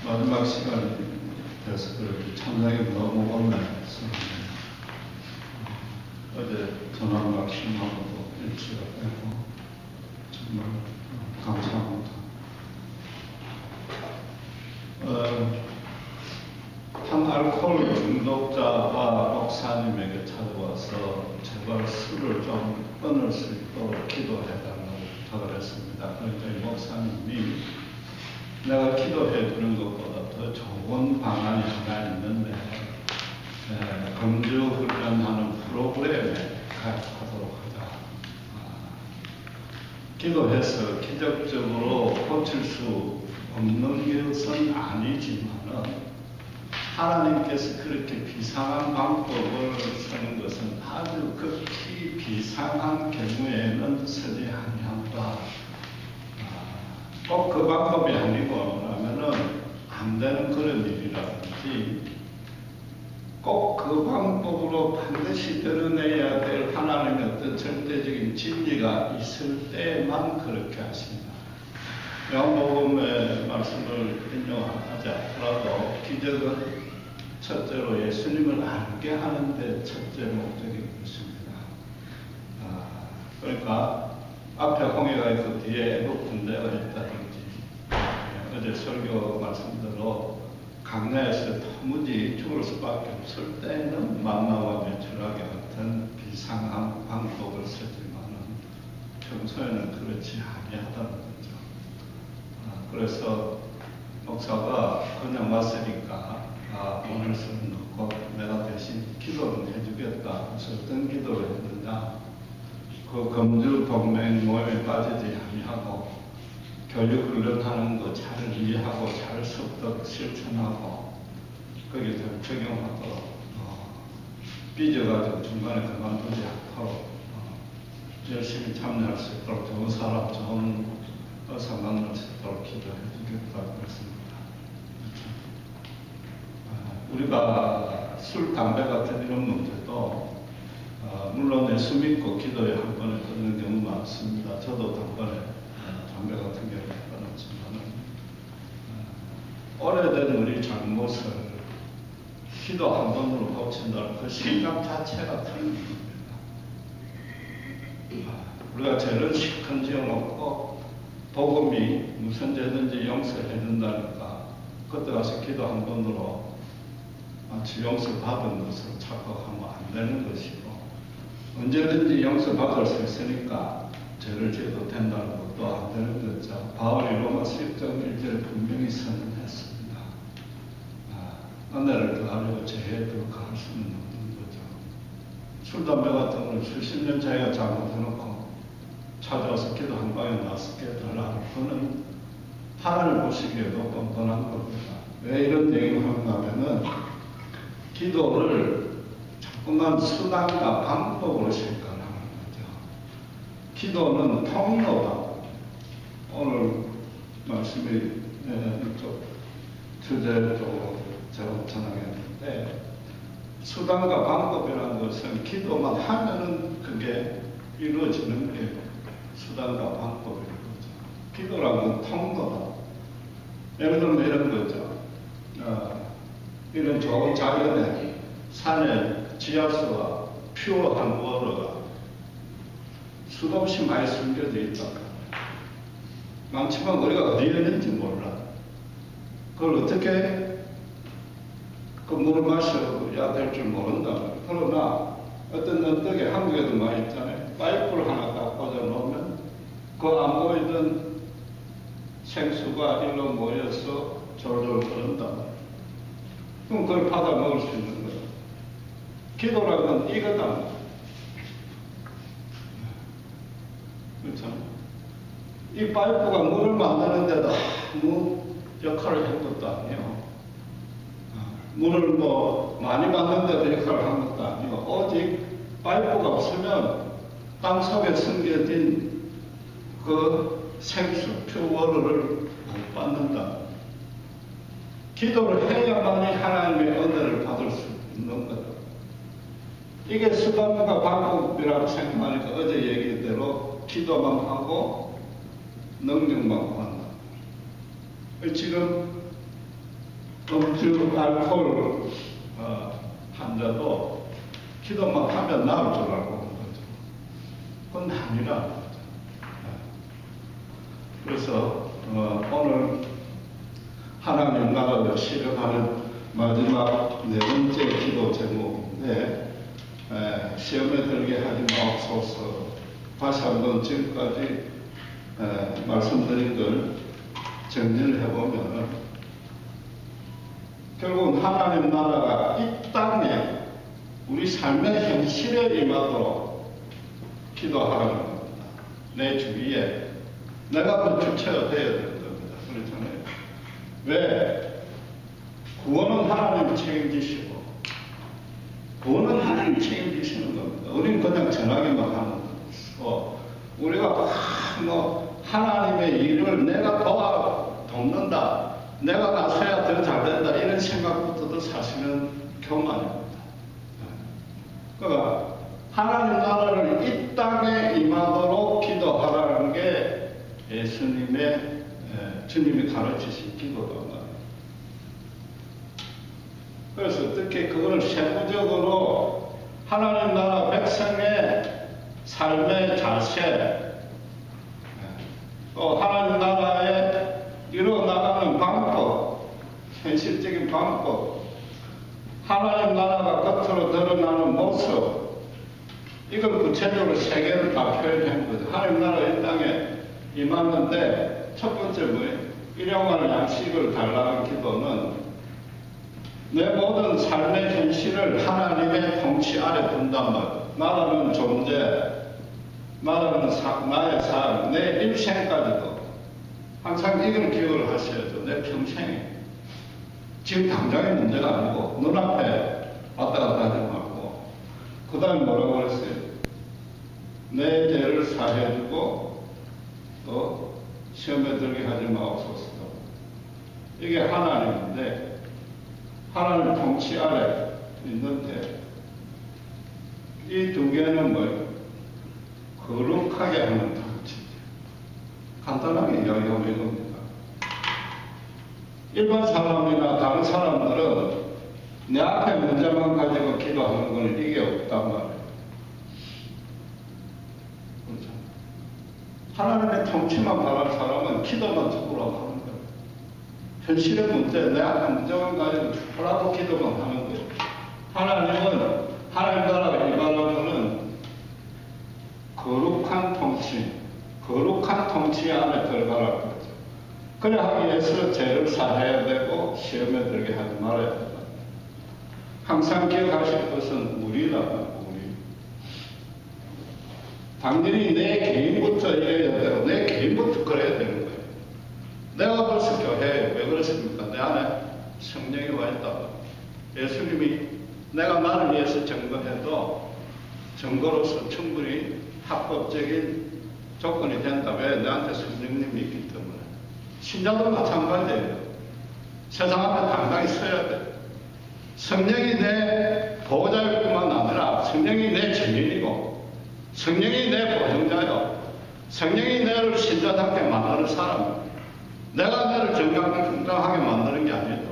마지막 시간이 돼서 그렇게 참상이 너무 올라서 어제 전화음악 신하고도 일치가 되고 정말 감사합니다. 탄알코올 중독자와 목사님에게 찾아와서 제발 술을 좀 끊을 수 있도록 기도해달라고 부탁을 했습니다. 그러니까 목사님이 내가 기도해 주는 것보다 더 좋은 방안이 하나 있는데 금주 훈련하는 프로그램에 가입하도록 하자. 기도해서 기적적으로 고칠 수 없는 것은 아니지만은 하나님께서 그렇게 비상한 방법을 쓰는 것은 아주 극히 비상한 경우에는 쓰지 아니한다. 꼭 그 방법이 아니고 라면은 안 되는 그런 일이라든지 꼭 그 방법으로 반드시 드러내야 될 하나님의 어떤 절대적인 진리가 있을 때만 그렇게 하십니다. 요한복음의 말씀을 인용하지 않더라도 기적은 첫째로 예수님을 알게 하는데 첫째 목적인 것입니다. 그러니까 앞에 홍해가 있고 뒤에 애굽 데가 있다든지 어제 설교 말씀대로 강야에서 도무지 죽을 수밖에 없을 때는 만나와 메추라기 같은 비상한 방법을 쓰지만은 평소에는 그렇지 아니하다는 거죠. 그래서 목사가 그냥 왔으니까 오늘 수는 넣고 내가 대신 기도를 해주겠다. 그래서 어떤 기도를 했느냐. 그 금주 동맹 모임에 빠지지 아니하고 교육 훈련하는 거 잘 이해하고 잘 습득 실천하고 거기에 잘 적용하도록 삐져가지고 중간에 그만두지 않도록 열심히 참여할 수 있도록 좋은 사람, 좋은 의사 만날 수 있도록 기도해 주겠다고 했습니다. 우리가 술, 담배 같은 이런 문제도 물론 예수 믿고 기도에 한 번에 끊는 경우 많습니다. 저도 단번에 담배 같은 경우에 끊었지만 오래된 우리 잘못을 기도 한 번으로 고친다는 그 생각 자체가 틀린 겁니다. 우리가 죄를 실컷 지어놓고 복음이 무슨 죄든지 용서해 준다니까 그때 가서 기도 한 번으로 마치 용서받은 것을 착각하면 안 되는 것이고 언제든지 용서받을 수 있으니까 죄를 지어도 된다는 것도 안 되는 거죠. 바울이 로마서 10장 1절에 분명히 선언했습니다. 은혜를 더하려고 죄에 더 가할 수는 없는 거죠. 술, 담배 같은 걸 수십 년 자기가 잘못해놓고 찾아와서 기도 한 방에 나서게 해달라고 그는 하나님 보시기에도 뻔뻔한 겁니다. 왜 이런 얘기를 하는가 하면은 기도를 자꾸만 수단과 방법으로 생각하는 거죠. 기도는 통로다. 오늘 말씀이 이쪽 주제로 제가 전하겠는데 수단과 방법이라는 것은 기도만 하면은 그게 이루어지는 게 수단과 방법인 거죠. 기도라는 건 통로다. 예를 들면 이런 거죠. 이런 좋은 자연에 산에 지하수와 퓨어한 워터가 수도 없이 많이 숨겨져 있다. 많지만 우리가 어디에 있는지 몰라. 그걸 어떻게 그 물을 마셔야 될 줄 모른다. 그러나 어떤 언덕에 한국에도 많이 있잖아요. 파이프를 하나 딱 꽂아 놓으면 그 안 보이던 생수가 일로 모여서 졸졸 흐른다. 그럼 그걸 받아 먹을 수 있는 거예요. 기도라는 건 이거다. 그렇죠? 이 파이프가 물을 만드는데도 아무 역할을 한 것도 아니에요. 물을 뭐 많이 만드는데도 역할을 한 것도 아니고 오직 파이프가 없으면 땅 속에 숨겨진 그 생수, 퓨어를 못 받는다. 기도를 해야만이 하나님의 은혜를 받을 수 있는 거다. 이게 수단과 방법이라고 생각하니까 어제 얘기대로 기도만 하고 능력만 구한다. 지금 음주, 알코올 환자도 기도만 하면 나을 줄 알고 그런 거죠. 그건 아니라 거죠. 그래서 오늘 하나님 나라를 실현하는 마지막 네 번째 기도 제목인데, 시험에 들게 하지 마옵소서. 다시 한번 지금까지 말씀드린 걸 정리를 해보면, 결국은 하나님 나라가 이 땅에 우리 삶의 현실에 임하도록 기도하라는 겁니다. 내 주위에 내가 그 주체가 되어야 되는 겁니다. 그렇잖아요. 왜? 구원은 하나님이 책임지시고, 구원은 하나님이 책임지시는 겁니다. 우리는 그냥 전하기만 하는 거고, 우리가 하나님의 일을 내가 돕는다, 내가 나서야 더 잘된다, 이런 생각부터도 사실은 교만입니다. 그러니까 하나님 나라를 이 땅에 임하도록 기도하라는 게 예수님의 주님이 가르치신 기도단 말이에요. 그래서 어떻게 그거를 세부적으로 하나님 나라 백성의 삶의 자세, 또 하나님 나라에 이루어나가는 방법, 현실적인 방법, 하나님 나라가 겉으로 드러나는 모습, 이걸 구체적으로 세 개를 다 표현한 거죠. 하나님 나라 이 땅에 임하는데 첫 번째 뭐예요? 일용할 양식을 달라는 기도는 내 모든 삶의 현실을 하나님의 통치 아래 둔단 말이에요. 나라는 존재, 나라는 나의 삶, 내 일생까지도 항상 이걸 기억을 하셔야죠. 내 평생에. 지금 당장의 문제가 아니고 눈앞에 왔다 갔다 하지 말고, 그 다음에 뭐라고 그랬어요? 내 죄를 사해주고 또 시험에 들게 하지 마옵소서. 이게 하나님인데, 하나님 통치 아래 있는데, 이 두 개는 뭐예요? 거룩하게 하는 통치죠. 간단하게 이야기하면 이겁니다. 일반 사람이나 다른 사람들은 내 앞에 문제만 가지고 기도하는 건 이게 없단 말이에요. 그렇죠? 하나님의 통치만 바라는 사람은 기도만 죽으라고 하는 거예요. 현실의 문제, 내 앞에 문제만 가지고 죽으라고 기도만 하는 거예요. 하나님은, 하나님 나라가 임하는 거룩한 통치, 거룩한 통치 안에 들어가라는 거죠. 그래 하기 위해서 죄를 사해야 되고 시험에 들게 하지 말아야 된다. 항상 기억하실 것은 우리다. 우리. 당연히 내 개인부터 이래야 되고 내 개인부터 그래야 되는 거예요. 내가 벌써 교회에 왜 그렇습니까? 내 안에 성령이 와 있다. 예수님이 내가 나를 위해서 증거해도 증거로서 충분히 합법적인 조건이 된다. 왜? 내한테 성령님이 있기 때문에. 신자도 마찬가지예요. 세상 앞에 당당히 서야 돼. 성령이 내 보호자일 뿐만 아니라 성령이 내 증인이고, 성령이 내 보증자요. 성령이 너를 신자답게 만드는 사람. 내가 너를 정당하게 만드는 게 아니에요.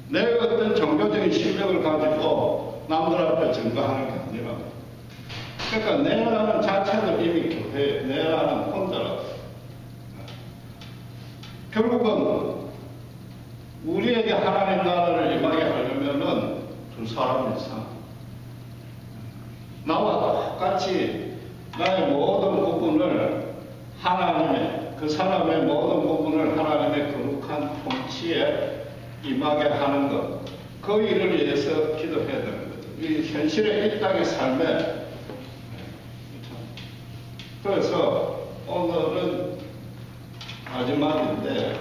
내가 어떤 종교적인 실력을 가지고 남들 앞에 증거하는 게 아니라. 그러니까 내라는 자체는 이미 교회, 내라는 혼자라서. 결국은 우리에게 하나님 나라를 임하게 하려면은 두 사람 이상. 나와 똑같이 나의 모든 부분을 하나님의, 그 사람의 모든 부분을 하나님의 거룩한 통치에 임하게 하는 것. 그 일을 위해서 기도해야 되는 거죠. 이 현실의 이 땅의 삶에. 그래서 오늘은 마지막인데,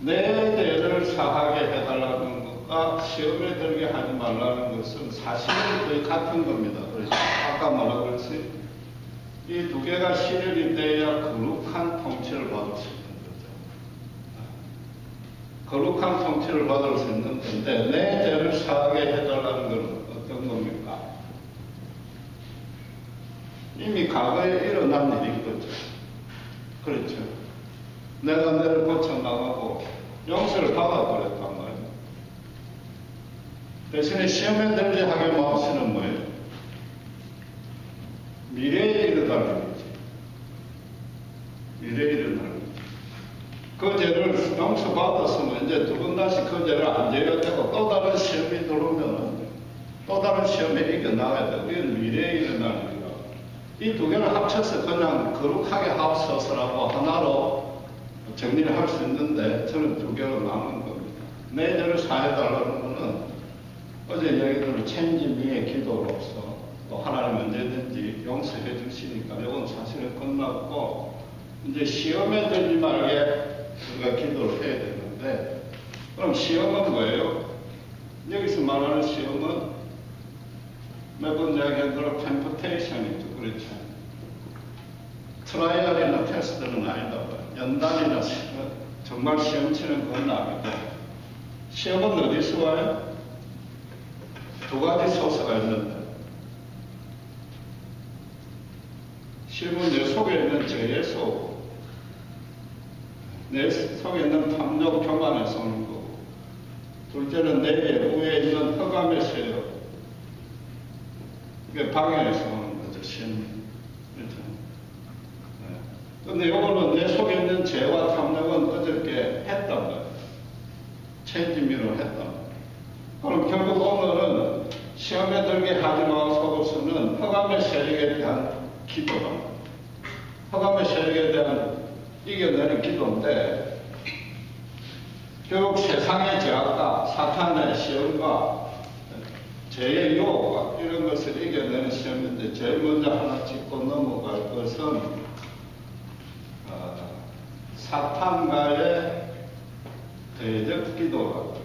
내 죄를 사하게 해달라는 것과 시험에 들게 하지 말라는 것은 사실은 거의 같은 겁니다. 그래서 아까 뭐라고 그랬어요? 이 두 개가 실현이 돼야 거룩한 통치를 받을 수 있는 거죠. 거룩한 통치를 받을 수 있는 건데, 내 죄를 사하게 해달라는 것은 어떤 겁니까? 이미 과거에 일어난 일인 거죠. 그렇죠. 내가 너를 고쳐나가고 용서를 받아버렸단 말이에요. 대신에 시험에 들지 하게 마음씨는 뭐예요? 미래에 이르다는 거지. 미래에 이르다는 거지. 그 죄를 용서받았으면 이제 두 번 다시 그 죄를 안 지어야 되고 또 다른 시험이 들어오면 또 다른 시험에 이겨나가야 되고 이건 미래에 일어나는 거라. 이 두 개를 합쳐서 그냥 거룩하게 합쳐서라고 하나로 정리를 할 수 있는데 저는 두 개로 나눈 겁니다. 내 죄를 사해달라는 거는 어제 얘기대로 체인지미의 기도로서 또 하나님 언제든지 용서해 주시니까 이건 사실은 끝났고 이제 시험에 들지 말게 우리가 기도를 해야 되는데 그럼 시험은 뭐예요? 여기서 말하는 시험은 매번 이야기한 대로 템프테이션이죠. 그렇죠. 트라이얼이나 테스트는 아니다. 연단이나 시험, 정말 시험 치는 건 아니고 시험은 어디서 와요? 두 가지 소스가 있는데 시험은 내 속에 있는 죄에서 오고 내 속에 있는 탐욕, 교만에서 오는 거고 둘째는 내 외부에 있는 허감에서 오고 이게 방해에서 오는 거죠. 시험이. 그렇죠. 네. 근데 요거는 내 속에 있는 죄와 탐욕은 어저께 했단 말이에요. 체인지미로 했단 말이에요. 그럼 결국 오늘은 시험에 들게 하지 마소서는 허감의 세력에 대한 기도다. 허감의 세력에 대한 이겨내는 기도인데 결국 세상의 제약과 사탄의 시험과 죄의 유혹과 이런 것을 이겨내는 시험인데 제일 먼저 하나 짚고 넘어갈 것은 사탄과의 대적 기도라고 하죠.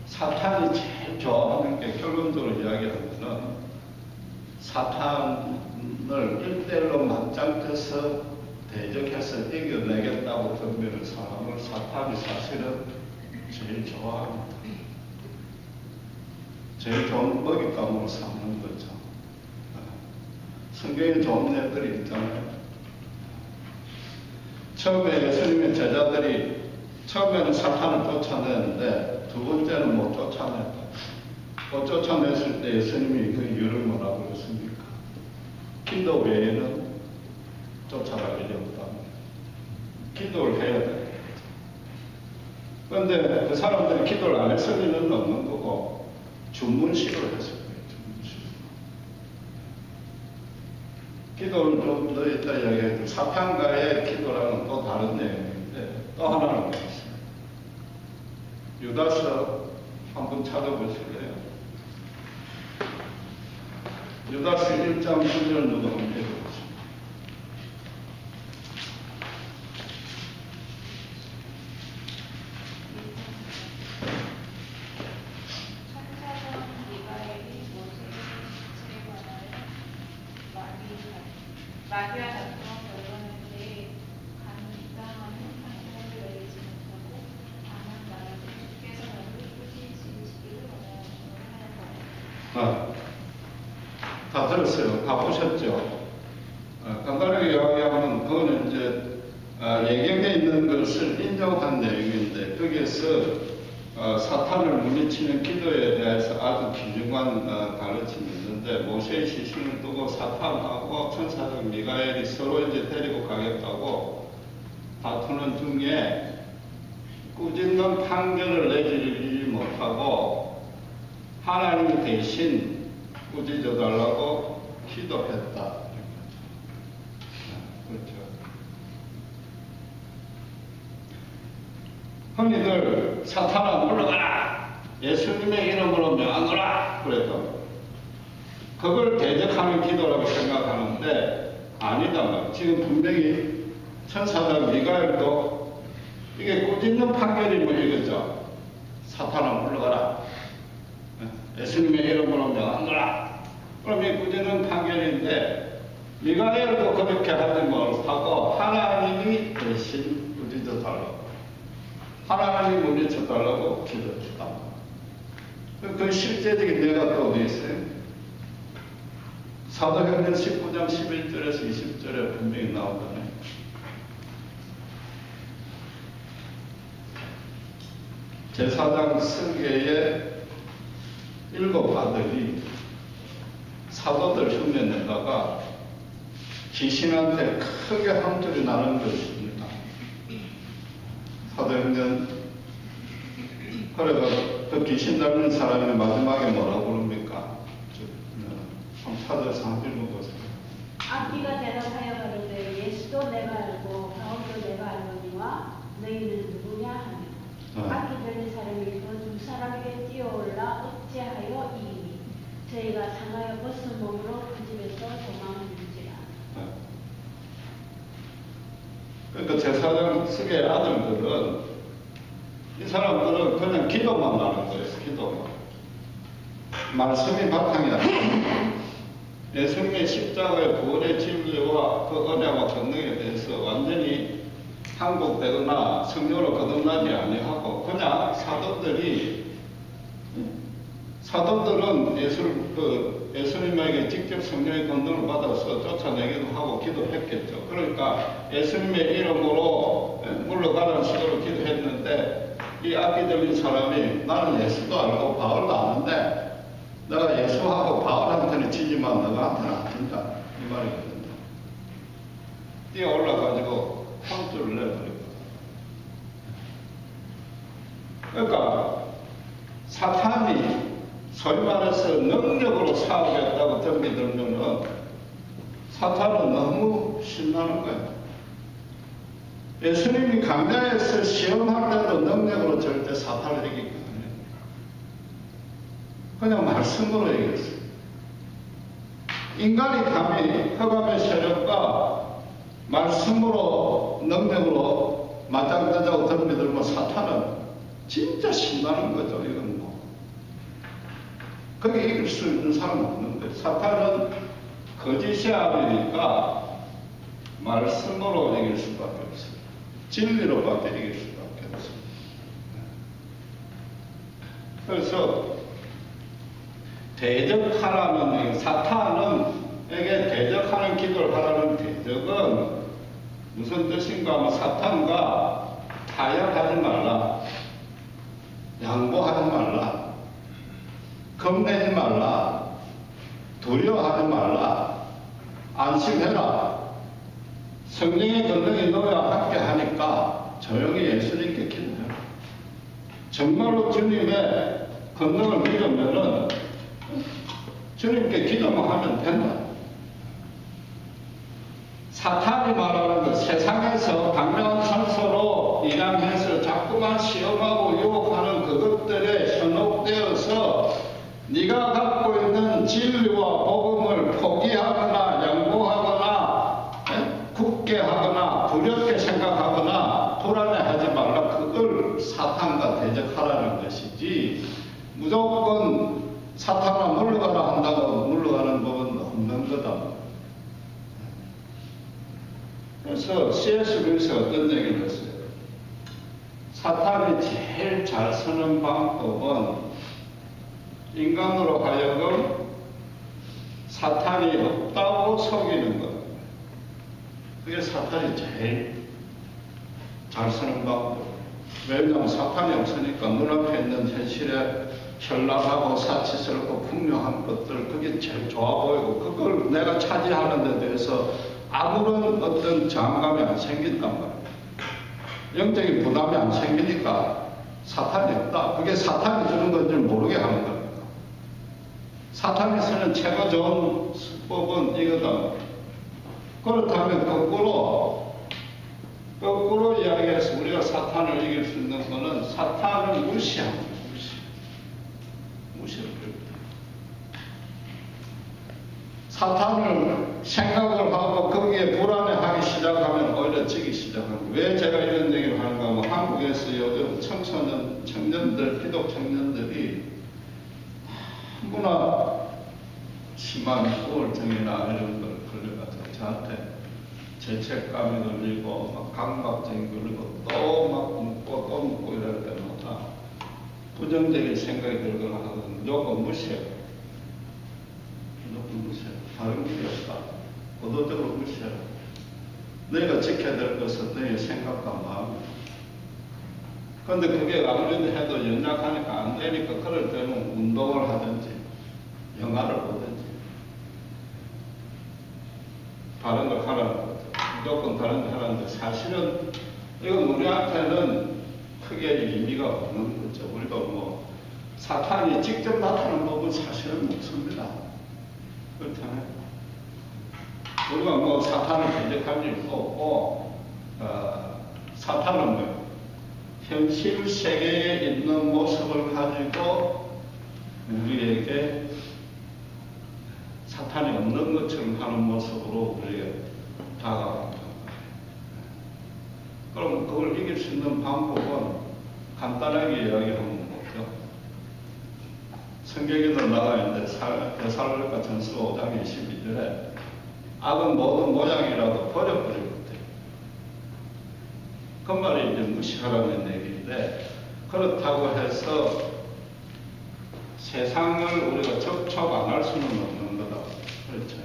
사탄이 제일 좋아하는 게 결론적으로 이야기하면은 사탄을 일대일로 맞짱뜨서 대적해서 이겨내겠다고 덤비는 사람을 사탄이 사실은 제일 좋아합니다. 제일 좋은 먹잇감으로 삼는 거죠. 성경에 좋은 애들이 있잖아요. 처음에 예수님의 제자들이 처음에는 사탄을 쫓아내는데 두 번째는 못 쫓아냈다. 못 쫓아냈을 때 예수님이 그 이유를 뭐라고 그랬습니까? 기도 외에는 쫓아갈 일이 없다. 기도를 해야 돼. 그런데 그 사람들이 기도를 안 했을 리는 없는 거고 주문식으로 했을 거예요. 주문식. 기도를 좀 더 이따 이야기해도 사탄과의 기도랑은 또 다른 내용인데 또 하나는 있어요. 유다서 한번 찾아보실래요? 유다서 1장 9절 누가 한번 해보겠습니다. 마귀와 다투어 결론하되 간당하는 상처를 내리지 못하고 다만 나라를 주께서 너를 꾸짖으시기를 원하노라. 다 들었어요. 다 보셨죠? 간단하게 이야기하면 그거는 이제 예경에 있는 것을 인정한 내용인데 거기에서 사탄을 물리치는 기도에 대해서 아주 귀중한 가르침이 있는데 모세의 시신을 두고 사탄하고 천사적 미가엘이 서로 이제 데리고 가겠다고 다투는 중에 꾸짖는 판결을 내지 못하고 하나님 대신 꾸짖어 달라고 기도했다. 그렇죠. 흔히들 사탄아 물러가라! 예수님의 이름으로 명하노라! 그래도 그걸 대적하는 기도라고 생각하는데 아니다 말이야. 지금 분명히 천사장 미가엘도 이게 꾸짖는 판결이 뭐 이거죠. 사탄아 물러가라! 예수님의 이름으로 명하노라! 그럼 이 꾸짖는 판결인데 미가엘도 그렇게 하지 못하고 하나님이 대신 꾸짖어 달라고 하나님이 물리쳐 달라고 기도했다. 그 실제적인 예가 또 어디 있어요? 사도행전 19장 11절에서 20절에 분명히 나오잖아요. 제사장 스게의 7 아들이 사도들 흉내내다가 귀신한테 크게 함투리 나는 것입니다. 사도행전 그래가 그 귀신 닮은 사람이 마지막에 뭐라고 부릅니까? 좀 찾아서 한번 읽어보세요. 악기가 대답하여 가로되 예수도 내가 알고 바울도 내가 알거니와 너희는 누구냐 하며 악기 들린 사람이 그 2사람에게 뛰어올라 어찌하여 이기니 저희가 상하여 벗은 몸으로 그 집에서 도망하는지라. 그러니까 제사장 스게의 아들들은 이 사람들은 그냥 기도만 하는 거예요. 기도만. 말씀이 바탕이 아니라 예수님의 십자가의 구원의 진리와 그 은혜와 권능에 대해서 완전히 항복되거나 성령으로 거듭나지 아니하고 그냥 사도들은 예수님에게 직접 성령의 권능을 받아서 쫓아내기도 하고 기도했겠죠. 그러니까 예수님의 이름으로 물러가라는 식으로 기도했는데 이 악기 들린 사람이 나는 예수도 알고 바울도 아는데 내가 예수하고 바울한테는 지지만 너한테는 안 준다. 이 말이거든요. 뛰어 올라가지고 혼쭐을 내버리고. 그러니까 사탄이 소위 말해서 능력으로 사오겠다고 덤비들면은 사탄은 너무 신나는 거예요. 예수님이 강야에서 시험할 때도 능력으로 절대 사탄을 이기거든요. 그냥 말씀으로 이겼어요. 인간이 감히 흑암의 세력과 말씀으로 능력으로 맞짱뜨자고 덤비들면 사탄은 진짜 신나는 거죠. 이건 뭐. 거기 이길 수 있는 사람은 없는데 사탄은 거짓의 아비니까 말씀으로 이길 수밖에 없어요. 진리로밖에 이길 수밖에 없어요. 그래서 대적하라는 사탄에게 대적하는 기도를 하라는 대적은 무슨 뜻인가 하면 사탄과 타협하지 말라, 양보하지 말라, 겁내지 말라, 두려워하지 말라, 안심해라. 성령의 권능이 너와 함께 하니까 조용히 예수님께 기도해라. 정말로 주님의 권능을 믿으면은 주님께 기도만 하면 된다. 사탄이 말하는 것, 세상에서 강력한 찬소로 일양해서 자꾸만 시험하고 유혹하는 그것들에 현혹되어서 네가 갖고 있는 진리와 복음을 포기하거나 양보하거나 굳게 하거나 두렵게 생각하거나 불안해하지 말라. 그걸 사탄과 대적하라는 것이지 무조건 사탄아 물러가라 한다고 물러가는 법은 없는 거다. 그래서 C.S. 루이스가 어떤 얘기를 했어요? 사탄이 제일 잘 쓰는 방법은 인간으로 하여금 사탄이 없다고 속이는 것. 그게 사탄이 제일 잘 쓰는 방법. 왜냐하면 사탄이 없으니까 눈앞에 있는 현실에 현란하고 사치스럽고 풍요한 것들, 그게 제일 좋아 보이고 그걸 내가 차지하는 데 대해서 아무런 어떤 저항감이 안 생긴단 말이에요. 영적인 부담이 안 생기니까 사탄이 없다. 그게 사탄이 주는 건지 모르게 하는 겁니다. 사탄이 쓰는 최고 좋은 수법은 이거다. 그렇다면 거꾸로 이야기해서 우리가 사탄을 이길 수 있는 것은 사탄을 무시하는 거예요. 무시를 합니다. 사탄을 생각을 하고 거기에 불안해하기 시작하면 오히려 지기 시작합니다. 왜 제가 이런 얘기를 하는가 하면 한국에서 요즘 청년들, 기독 청년들이 너무나 심한 우울증이나 이런 걸 걸려가지고 저한테 죄책감이 걸리고 막 강박증이 걸리고 또 막 묻고 또 묻고 이럴 때마다 부정적인 생각이 들거나 하거든. 무조건 무시해요. 무조건 무시해요. 다른 길이 없다. 의도적으로 무시해요. 너희가 지켜야 될 것은 너희의 생각과 마음이다. 근데 그게 아무리 해도 연약하니까 안 되니까 그럴 때는 운동을 하든지 영화를 보든지 다른 걸 하라는 거죠. 무조건 다른 걸 하라는데 사실은 이건 우리한테는 크게 의미가 없는 거죠. 우리가 뭐 사탄이 직접 나타나는 법은 사실은 없습니다. 그렇잖아요. 우리가 뭐 사탄을 대적할 일도 없고 사탄은 뭐예요? 현실 세계에 있는 모습을 가지고 우리에게 사탄이 없는 것처럼 하는 모습으로 우리에게 다가옵니다. 그럼 그걸 이길 수 있는 방법은 간단하게 이야기하면 뭐죠? 성경에도 나와 있는데 데살로니가 전서 5장 22절에 악은 모든 모양이라도 버려버리고 그 말이 이제 무시하라는 얘기인데, 그렇다고 해서 세상을 우리가 접촉 안 할 수는 없는 거다. 그렇죠.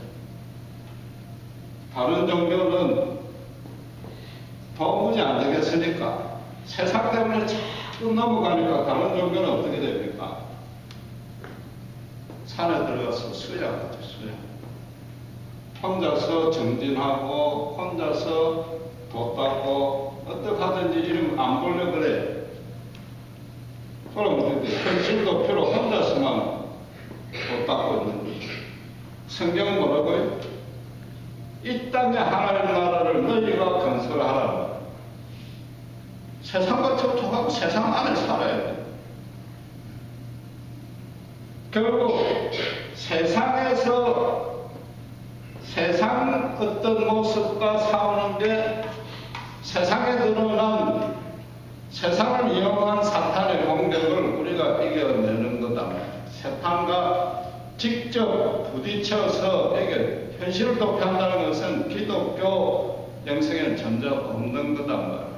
다른 종교는 도무지 안 되겠으니까 세상 때문에 자꾸 넘어가니까 다른 종교는 어떻게 됩니까? 산에 들어가서 수양하죠, 수양. 혼자서 정진하고 혼자서 도 닦고 어떻게 하든지 이름 안 보려 그래. 그럼 어떻게 돼? 현실도 필요 혼자서만 도 닦고 있는 거지. 성경은 뭐라고요? 이 땅에 하나님 나라를 너희가 건설하라. 세상과 접촉하고 세상 안에 살아야 돼. 결국 세상에서 세상 어떤 모습과 싸우는 게 세상에 드러난 세상을 이용한 사탄의 공격을 우리가 이겨내는 거다. 사탄과 직접 부딪혀서 이게 현실을 도피한다는 것은 기독교 영성에는 전혀 없는 거단 말이에요.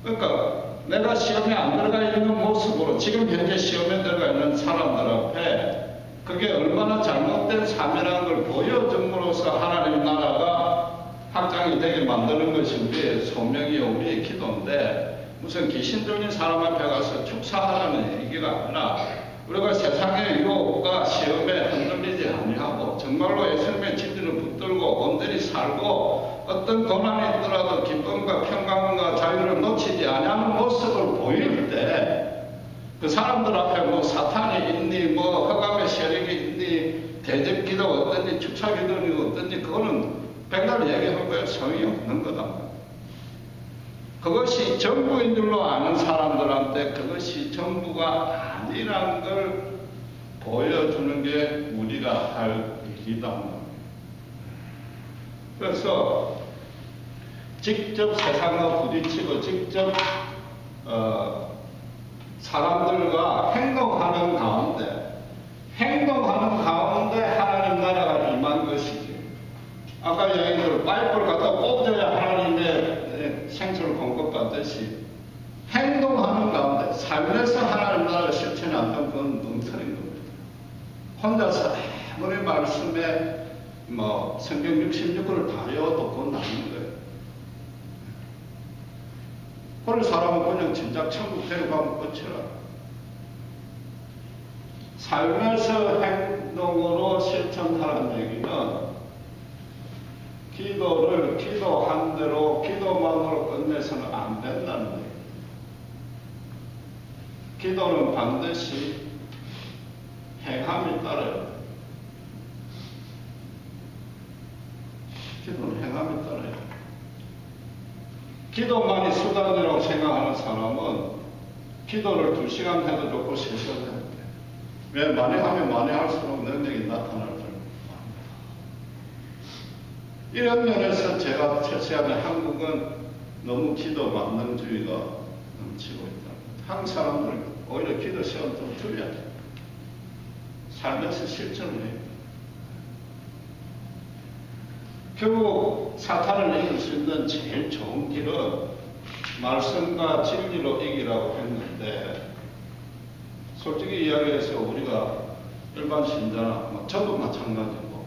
그러니까 내가 시험에 안 들어가 있는 모습으로 지금 현재 시험에 들어가 있는 사람들 앞에 그게 얼마나 잘못된 삶이라는 걸 보여줌으로써 하나님 나라가 확장이 되게 만드는 것이 우리의 소명이 우리의 기도인데, 무슨 귀신 들린 사람 앞에 가서 축사하라는 얘기가 아니라 우리가 세상의 유혹과 시험에 흔들리지 아니하고 정말로 예수님의 진리를 붙들고 온전히 살고 어떤 고난이 있더라도 기쁨과 평강과 자유를 놓치지 아니하는 모습을 보일 때 그 사람들 앞에 뭐 사탄이 있니 뭐 흑암의 세력이 있니 대적기도 어떤지 축사기도니 어떤지 그거는 백날 얘기할 거에 소용이 없는 거다. 그것이 전부인 줄로 아는 사람들한테 그것이 전부가 아니란 걸 보여주는 게 우리가 할 일이다. 그래서 직접 세상과 부딪히고 직접 사람들과 행동하는 가운데 하나님 나라가 임한 것이지. 아까 얘기한 파이프를 갖다 꽂아야 하나님의 생수를 공급받듯이 행동하는 가운데 삶에서 하나님 나라를 실천한다면 그건 뭉텅인 겁니다. 혼자서 아무리 말씀에 뭐 성경 66권을 다 외워도 그건 아닌 거예요. 그런 사람은 그냥 진짜 천국 데려가면 끝이라. 삶에서 행동으로 실천하는 얘기는 기도를 기도한 대로 기도만으로 끝내서는 안 된다는 거예요. 기도는 반드시 행함이 따라요. 기도는 행함이 따라요. 기도만이 수단이라고 생각하는 사람은 기도를 2시간 해도 좋고 3시간 해도 돼. 왜? 많이 하면 많이 할수록 능력이 나타날 겁니다. 이런 면에서 제가 최소한 한국은 너무 기도 만능주의가 넘치고 있다. 한국 사람들은 오히려 기도 시간 좀 줄여야 돼. 삶에서 실천을 해요. 결국 사탄을 이길 수 있는 제일 좋은 길은 말씀과 진리로 이기라고 했는데, 솔직히 이야기해서 우리가 일반 신자나 저도 마찬가지고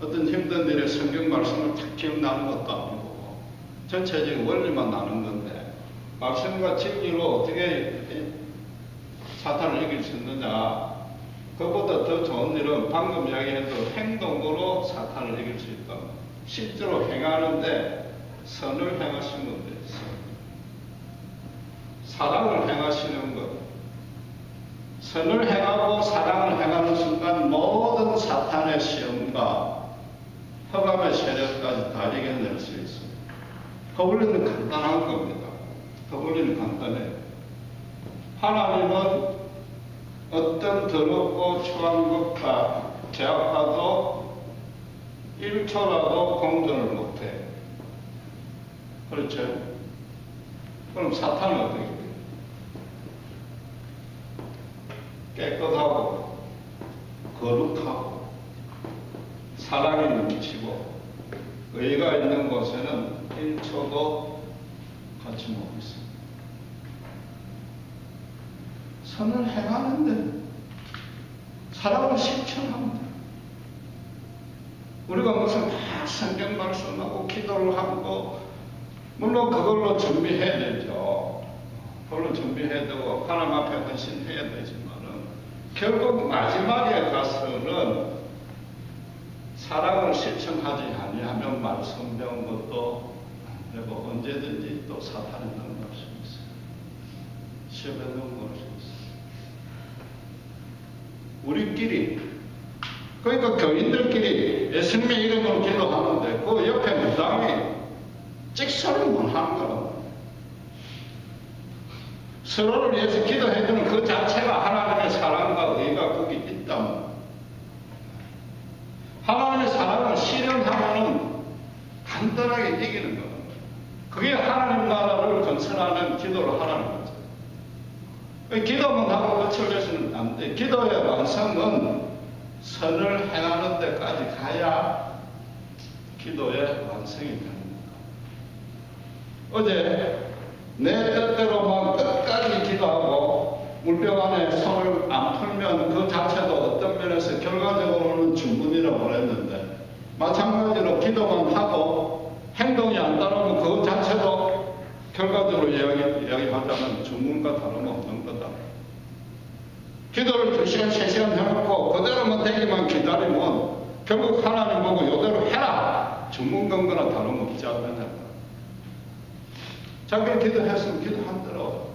어떤 힘든 일에 성경 말씀을 탁 기억나는 것도 아니고 전체적인 원리만 나는 건데 말씀과 진리로 어떻게 사탄을 이길 수 있느냐. 그보다 더 좋은 일은 방금 이야기했던 행동으로 사탄을 이길 수 있다. 실제로 행하는데 선을 행하시는 건데, 사랑을 행하시는 것. 선을 행하고 사랑을 행하는 순간 모든 사탄의 시험과 흑암의 세력까지 다 이겨낼 수 있습니다. 허블리는 간단한 겁니다. 허블리는 간단해요. 하나님은 어떤 더럽고 추한 것과 제약과도 1초라도 공존을 못해. 그렇죠? 그럼 사탄은 어떻게 돼요? 깨끗하고 거룩하고 사랑이 넘치고 의가 있는 곳에는 1초도 같이 못 있습니다. 선을 행하는데 사랑을 실천합니다. 우리가 무슨 막 성경 말씀하고 기도를 하고 물론 그걸로 준비해야 되죠. 그걸로 준비해야 되고 하나님 앞에 헌신해야 되지만은 결국 마지막에 가서는 사랑을 실천하지 아니하면 말씀 배운 것도 안 되고 언제든지 또 사탄에 넘어갈 수 있어요. 시험에 넘어갈 수 있어요. 우리끼리, 그러니까 교인들끼리 예수님의 이름으로 기도하는데 그 옆에 무당이 찍소리만 하는 거라고. 서로를 위해서 기도해주는 그 자체가 하나님의 사랑과 의가 거기 있다면, 하나님의 사랑을 실현하면 간단하게 이기는 거예요. 그게 하나님 나라를 건설하는 기도를 하라는 거죠. 기도만 하고 끝을내서는 안 돼. 기도의 완성은 선을 행하는 데까지 가야 기도의 완성이 됩니다. 어제 내 뜻대로만 끝까지 기도하고 물병 안에 손을 안 풀면 그 자체도 어떤 면에서 결과적으로는 주문이라고 그랬는데, 마찬가지로 기도만 하고 행동이 안 따르면 그 자체도 결과적으로 이야기하자면 주문과 다름없는 거다. 기도를 2시간, 3시간 해놓고 그대로만 되기만 기다리면 결국 하나님 보고 이대로 해라! 주문 건 거나 다름없지 않느냐. 자기가 기도했으면 기도한 대로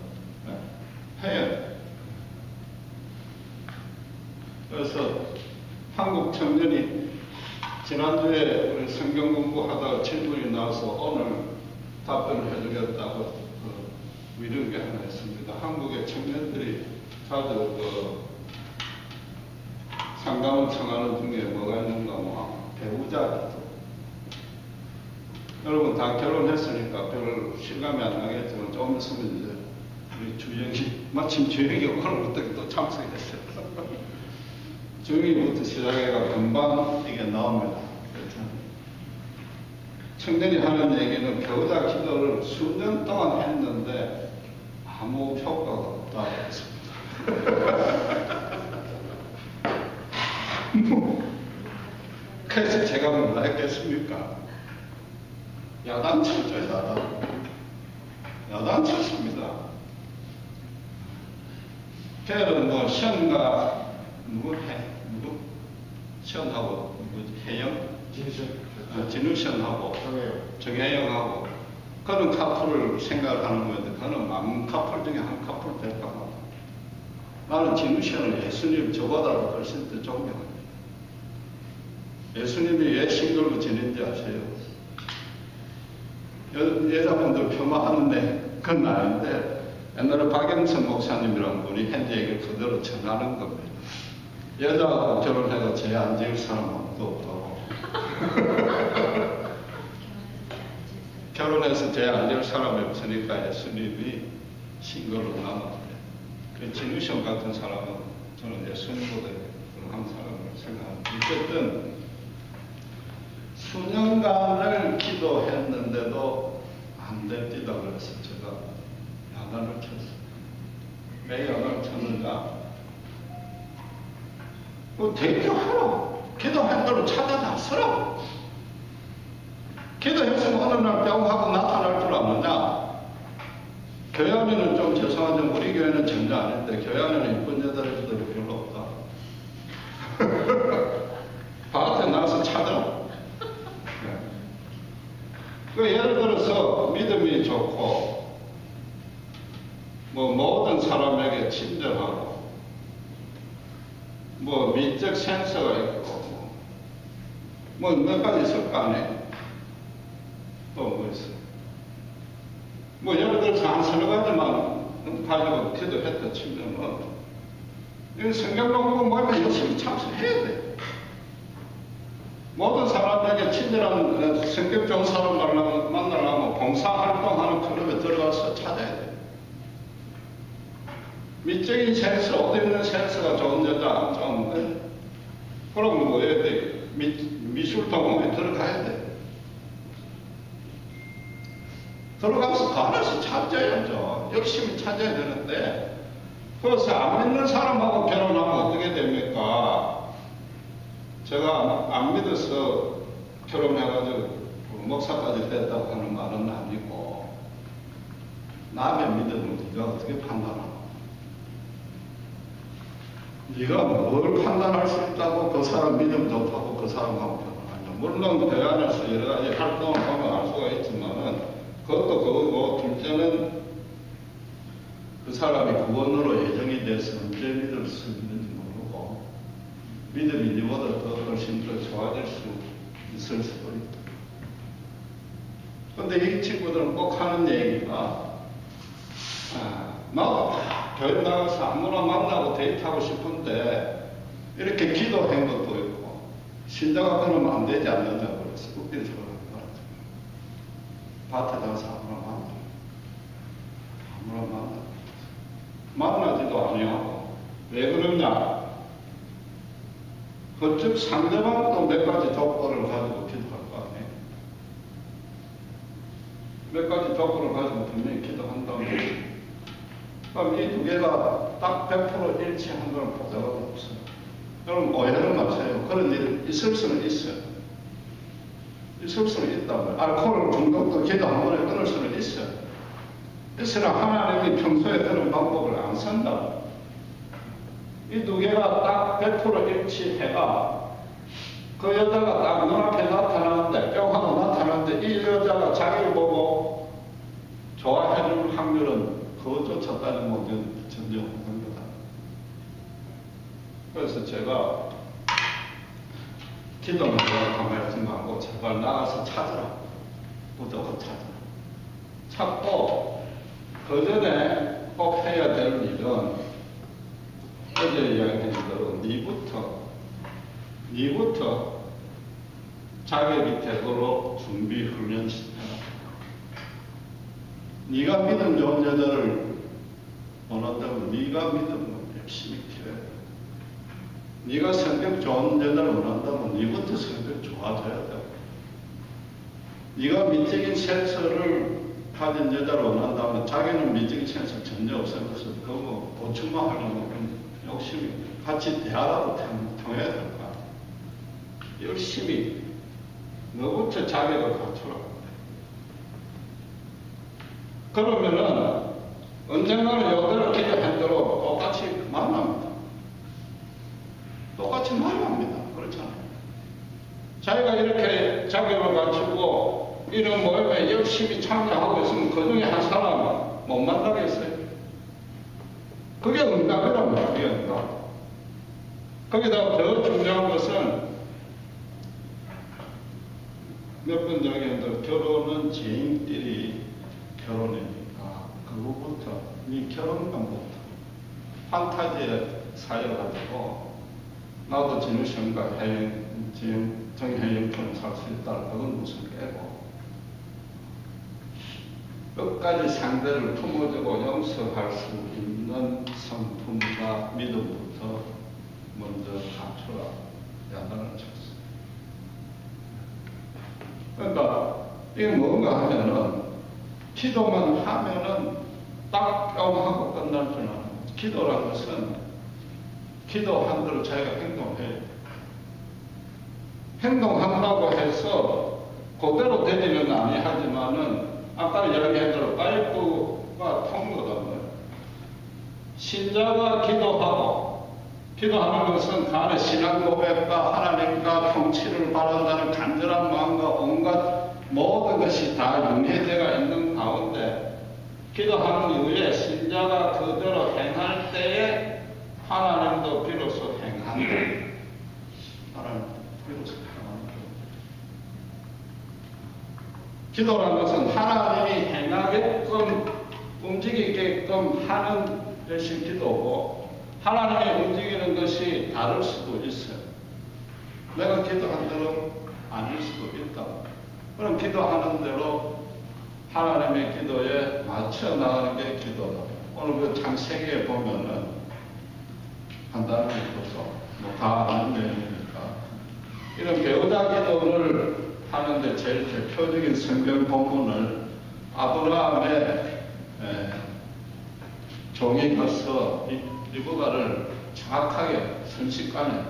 해야 돼. 그래서 한국 청년이 지난주에 우리 성경 공부하다가 질문이 나와서 오늘 답변을 해주겠다고 미룬 게 하나 있습니다. 한국의 청년들이 자주 상담을 청하는 중에 뭐가 있는가, 배우자. 여러분 다 결혼했으니까 별 실감이 안 나겠지만 좀 있으면 이제 우리 주영이, 마침 주영이 오늘부터 또 참석했어요. 주영이부터 시작해가 금방 이게 나옵니다. 청년이 하는 얘기는 배우자 기도를 수년 동안 했는데 아무 효과가 없다고 했습니다. 그래서 제가 뭐라 했겠습니까? 야단쳤죠, 야단쳤습니다. 걔는 뭐 시험과 누구 시험하고 해영? 진우시험하고 정혜영하고 그런 카풀을 생각하는 건데 그는 만 카풀 중에 한 카풀 될 것 같아. 나는 진우시험을 예수님 저보다 훨씬 더 존경합니다. 예수님이 왜 싱글로 지낸지 아세요? 여자분들 폄하하는데 그건 아닌데 옛날에 박영선 목사님이라는 분이 현재 얘기를 그대로 전하는 겁니다. 여자하고 결혼해도 제 안 지을 사람은 없다고. 결혼해서 제 안 지을 사람이 없으니까 예수님이 싱글로 남았대. 그 진우시험 같은 사람은 저는 예수님보다 그런 사람을 생각합니다. 어쨌든 수년간을 기도했는데도 안 됩니다. 그래서 제가 야단을 쳤어요. 왜 야단을 쳤는가? 대표하라고. 기도한 대로 찾아놨으라고. 기도했으면 어느 날 뿅 하고 나타날 줄 아느냐? 교회는 전혀 아닌데 교회 안에는 이쁜 여자들이 별로 없다. 밭에 나가서 찾아. 그 예를 들어서 믿음이 좋고 뭐 모든 사람에게 친절하고 뭐 미적 센서가 있고 뭐 몇 가지 있을 거 아니에요. 또 뭐 있어요? 뭐 예를 들어서 한 서너 가지만 가지고 기도했다 치면은 이 성경 공부 뭐면 열심히 참석해야 돼. 모든 사람에게 친절한 성격 좋은 사람 만나려면 봉사활동하는 클럽에 들어가서 찾아야 돼. 미적인 센서, 어디 있는 센서가 좋은 여자, 좀, 그럼 뭐 해야 돼? 미술 동호회에 들어가야 돼. 들어가서 그 안에서 찾아야죠. 열심히 찾아야 되는데, 그래서 안 믿는 사람하고 결혼하면 어떻게 됩니까? 제가 안 믿어서 결혼해가지고 목사까지 됐다고 하는 말은 아니고, 남의 믿음을 네가 어떻게 판단하고? 네가 뭘 판단할 수 있다고 그 사람 믿음 좋다고 그 사람하고 결혼하냐. 물론 그 안에서 여러 가지 활동을 하면 알 수가 있지만은 그것도 그거고, 둘째는 그 사람이 구원으로 예정이 돼서 언제 믿을 수 있는지 모르고 믿음이 니보다 더 훨씬 더 좋아질 수 있을 수도 있다. 근데 이 친구들은 꼭 하는 얘기가 나도 교회 나가서 아무나 만나고 데이트하고 싶은데 이렇게 기도한 것도 있고 신자가 끊으면 안 되지 않느냐고 그래서 웃긴 소리를 말하죠. 밭에 가서 아무나 만나지도 아니하고. 왜 그러냐? 그쪽 상대방도 몇 가지 족보를 가지고 기도할 거 아니에요? 몇 가지 족보를 가지고 분명히 기도한다면 그럼 이 두 개가 딱 100% 일치한 걸 보자가 없어요. 여러분 오해를 마세요. 그런 일이 있을 수는 있어요. 있을 수는 있다고요. 알코올 중독도 기도 한 번에 끊을 수는 있어요. 있으나 하나님이 평소에 그런 방법을 안 쓴다고. 이 두 개가 딱 100% 일치해가 그 여자가 딱 눈앞에 나타나는데 뿅하고 나타나는데 이 여자가 자기를 보고 좋아해줄 확률은 그것조차 따지면 전혀 없는 거다. 그래서 제가 기도는 내가 가만히 있지 말고 제발 나가서 찾으라. 무조건 찾으라. 찾고 그 전에 꼭 해야 될 일은 어제 이야기한 대로 니부터 자격이 되도록 준비 훈련시켜라. 네가 믿음 좋은 여자를 원한다면 네가 믿음을 열심히 키워야 돼. 네가 성격 좋은 여자를 원한다면 네부터 성격 좋아져야 돼. 네가 미적인 센서를 가진 여자를 원한다면 자기는 미적인 센서 전혀 없어서 그거 보충만 하려면 열심히 같이 대화라도 통해야 될 거야. 열심히 너부터 자격을 갖추라. 그러면은 언젠가는 여대로 기도한 대로 똑같이 만납니다. 똑같이 만납니다. 그렇잖아요. 자기가 이렇게 자격을 갖추고 이런 모임에 열심히 참여하고 있으면 그 중에 한 사람은 못 만나겠어요. 그게 응답이란 말이에요. 응답. 거기다 더 중요한 것은 몇 번 이야기했는데 결혼은 지인끼리 결혼이니까 그거부터 이 결혼관부터 판타지에 사여가지고 나도 진우션과 정혜영처럼 살 수 있다. 그건 무슨 깨고 끝까지 상대를 품어주고 용서할 수 있는 성품과 믿음부터 먼저 갖추라. 야단을 쳤어. 그러니까 이게 뭔가 하면은 기도만 하면은 딱 하고 끝날 줄 아는 기도라는 것은 기도한 대로 자기가 행동해요. 행동한다고 해서 그대로 되지는 아니하지만은 아까 이야기한 대로 파이프가 통로거든요. 신자가 기도하는 것은 간의 신앙 고백과 하나님과 통치를 바란다는 간절한 마음과 온갖 모든 것이 다 융해되어 있는 가운데 기도하는 이후에 신자가 그대로 행할 때에 하나님도 비로소 행한다. 하나님도 비로소 행한다. 기도라는 것은 하나님이 행하게끔 움직이게끔 하는 것이 기도고 하나님이 움직이는 것이 다를 수도 있어요. 내가 기도한 대로 아닐 수도 있다. 그럼 기도하는 대로 하나님의 기도에 맞춰 나가는 게 기도다. 오늘 그 창세기에 보면은 간단하게 보소. 다 아는 내용이니까. 이런 배우자 기도를 하는데 제일 대표적인 성경 본문을 아브라함의 종이 가서 리브가를 정확하게 순식간에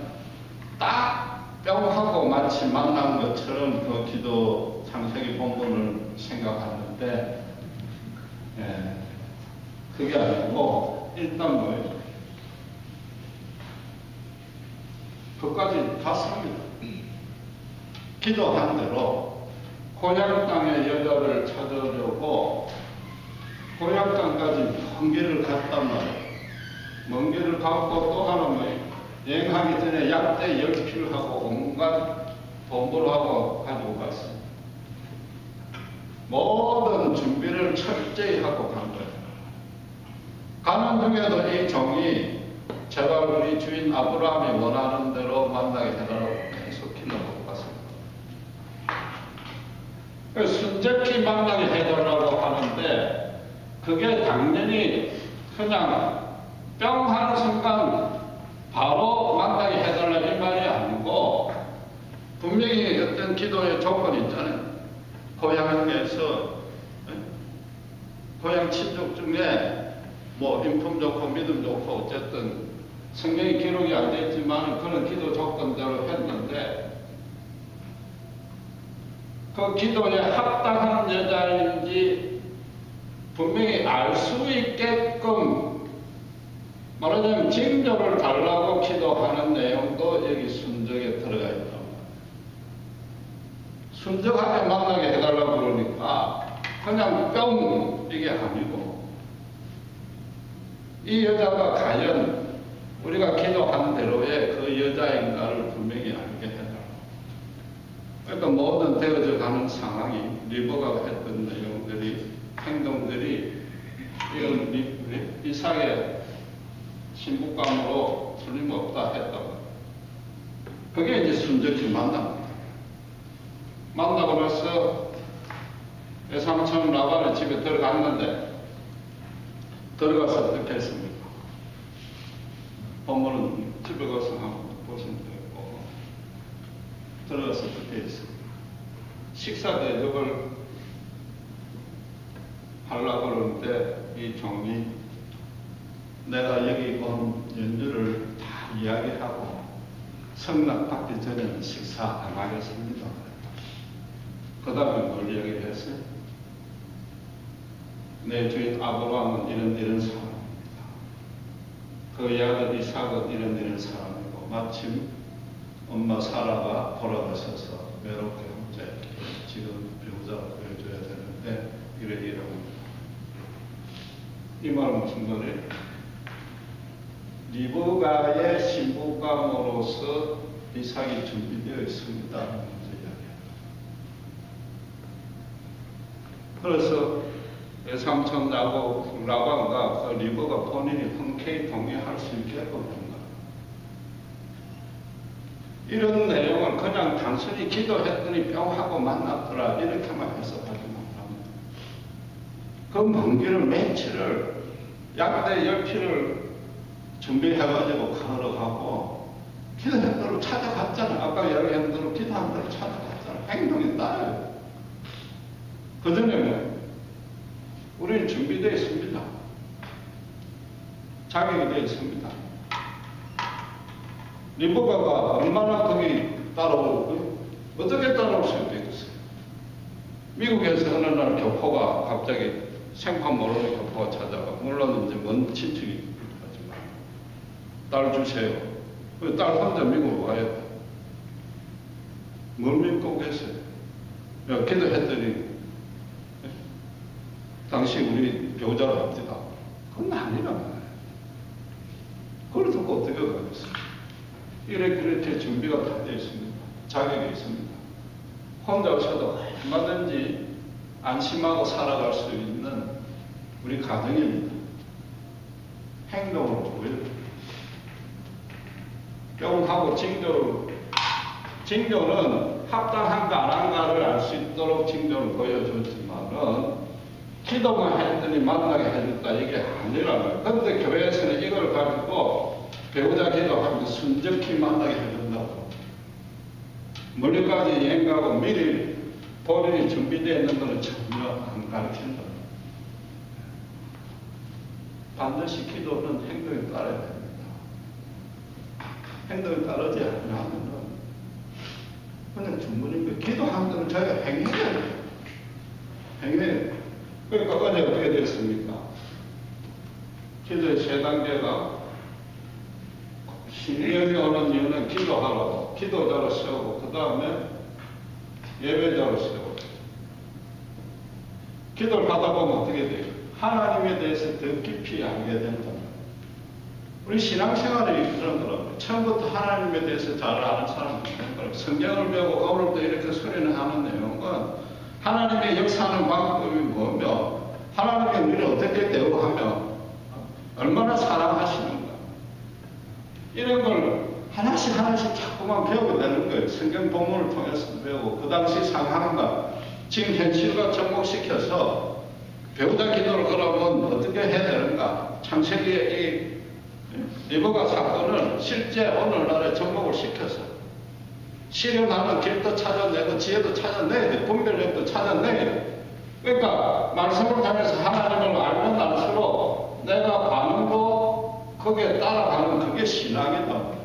딱 뿅하고 마치 만난 것처럼 그 기도 창세기 본문을 생각하는데 그게 아니고 일단 뭐예요? 그까지 갔습니다. 기도한 대로 고향 땅의 여자를 찾으려고 고향 땅까지 먼 길을 갔단 말이에요. 먼 길을 갔고 또 하나는 여행하기 전에 약대 열필하고 온갖 돈벌어 하고 가지고 갔어요. 모든 준비를 철저히 하고 간 거예요. 가는 중에도 이 종이 제발 우리 주인 아브라함이 원하는 대로 만나게 해달라고 계속 기도하고 갔습니다. 순적히 만나게 해달라고 하는데 그게 당연히 그냥 뿅 하는 순간 바로 만나게 해달라 이 말이 아니고 분명히 어떤 기도의 조건이 있잖아요. 고향에서 고향 친족 중에 뭐 인품 좋고 믿음 좋고 어쨌든 성경에 기록이 안 돼 있지만 그런 기도 조건대로 했는데 그 기도에 합당한 여자인지 분명히 알 수 있게끔 말하자면 징조를 달라고 기도하는 내용도 여기 순적에 들어가 있다. 순적하게 만나게 해달라고 그러니까 그냥 뿅 이게 아니고 이 여자가 과연 우리가 기도한 대로의 그 여자인가를 분명히 알게 해달라고. 그러니까 모든 되어져 가는 상황이 리브가가 했던 내용들이 행동들이 이건 이삭의 신부감으로 틀림없다 했다고. 그게 이제 순적히 만납니다. 만나고 나서 외삼촌 라반의 집에 들어갔는데 들어가서 어떻게 했습니까? 본문은 집에 가서 한번 보시면 되고 들어가서 어떻게 했습니까? 식사 대접을 하려고 그러는데 이 종이 내가 여기 온 연주를 다 이야기하고 성낙받기 전에는 식사 안 하겠습니다. 그 다음에 뭘 이야기를 했어요? 내 주인 아브라함은 이런 사람입니다. 그 아들 이삭은 이런 사람이고 마침 엄마 사라가 돌아가셔서 외롭게 혼자 지금 배우자를 보여줘야 되는데 이러합니다. 이 말은 무슨 말이에요? 리브가의 신부감으로서 이삭이 준비되어 있습니다. 그래서 외삼촌 라반과 그 리브가 본인이 흔쾌히 동의할 수 있게끔 합니다. 이런 내용을 그냥 단순히 기도했더니 뿅 하고 만났더라 이렇게만 해석하지 못합니다. 그 먼 길을 며칠을 약대 열피를 준비해가지고 걸어가고 기도한 대로 찾아갔잖아. 아까 이야기한 대로 기도한 대로 찾아갔잖아. 행동이 따라요. 그 전에 뭐 우리는 준비되어 있습니다. 자격이 되어 있습니다. 리브가가 얼마나 거기 따라오고 어떻게 따라올 수 있겠어요? 미국에서 어느 날 교포가 갑자기 생판 모르는 교포가 찾아가. 물론 이제 먼 친척이 딸 주세요. 딸 혼자 미국 와요. 뭘 믿고 계세요? 기도했더니 당시 우리 배우자를 합니다. 그건 아니란 말이에요. 그걸 듣고 어떻게 가겠어요? 이렇게 준비가 다 되어 있습니다. 자격이 있습니다. 혼자서도 얼마든지 안심하고 살아갈 수 있는 우리 가정입니다. 행동으로 보여요. 병하고 징조는 합당한가 안 한가를 알 수 있도록 징조를 보여줬지만은 기도만 했더니 만나게 해줬다 이게 아니란 말이에요. 그런데 교회에서는 이걸 가지고 배우자 기도하면서 순적히 만나게 해준다고. 멀리까지 여행 가고 미리 본인이 준비되어 있는 것은 전혀 안 가르친다. 반드시 기도는 행동에 따라야 됩니다. 행동에 따르지 않으면 그냥 주문인 거예요. 기도하는 것은 저희가 행해야 돼요. 행해야. 그러니까 어제 어떻게 됐습니까? 기도의 세 단계가 신령이 오는 이유는 기도하라고, 기도자로 세우고, 그 다음에 예배자로 세우고. 기도를 하다 보면 어떻게 돼요? 하나님에 대해서 더 깊이 알게 된다. 우리 신앙생활이 그런 거라고요. 처음부터 하나님에 대해서 잘 아는 사람은 없는 거라고. 성경을 배우고 오늘도 이렇게 소리를 하는 내용은 하나님의 역사하는 방법이 뭐며, 하나님의 우리를 어떻게 대우하며, 얼마나 사랑하시는가. 이런 걸 하나씩 자꾸만 배우게 되는 거예요. 성경 본문을 통해서 배우고, 그 당시 상황과 지금 현실과 접목시켜서 배우자 기도를 그러면 어떻게 해야 되는가. 창세기의 이 리버가 사건을 실제 오늘날에 접목을 시켜서 실현하는 길도 찾아내고 지혜도 찾아내야 돼. 분별력도 찾아내야 돼. 그러니까 말씀을 통해서 하나님을 알면 알수록 내가 반응도 거기에 따라가는 그게 신앙이다.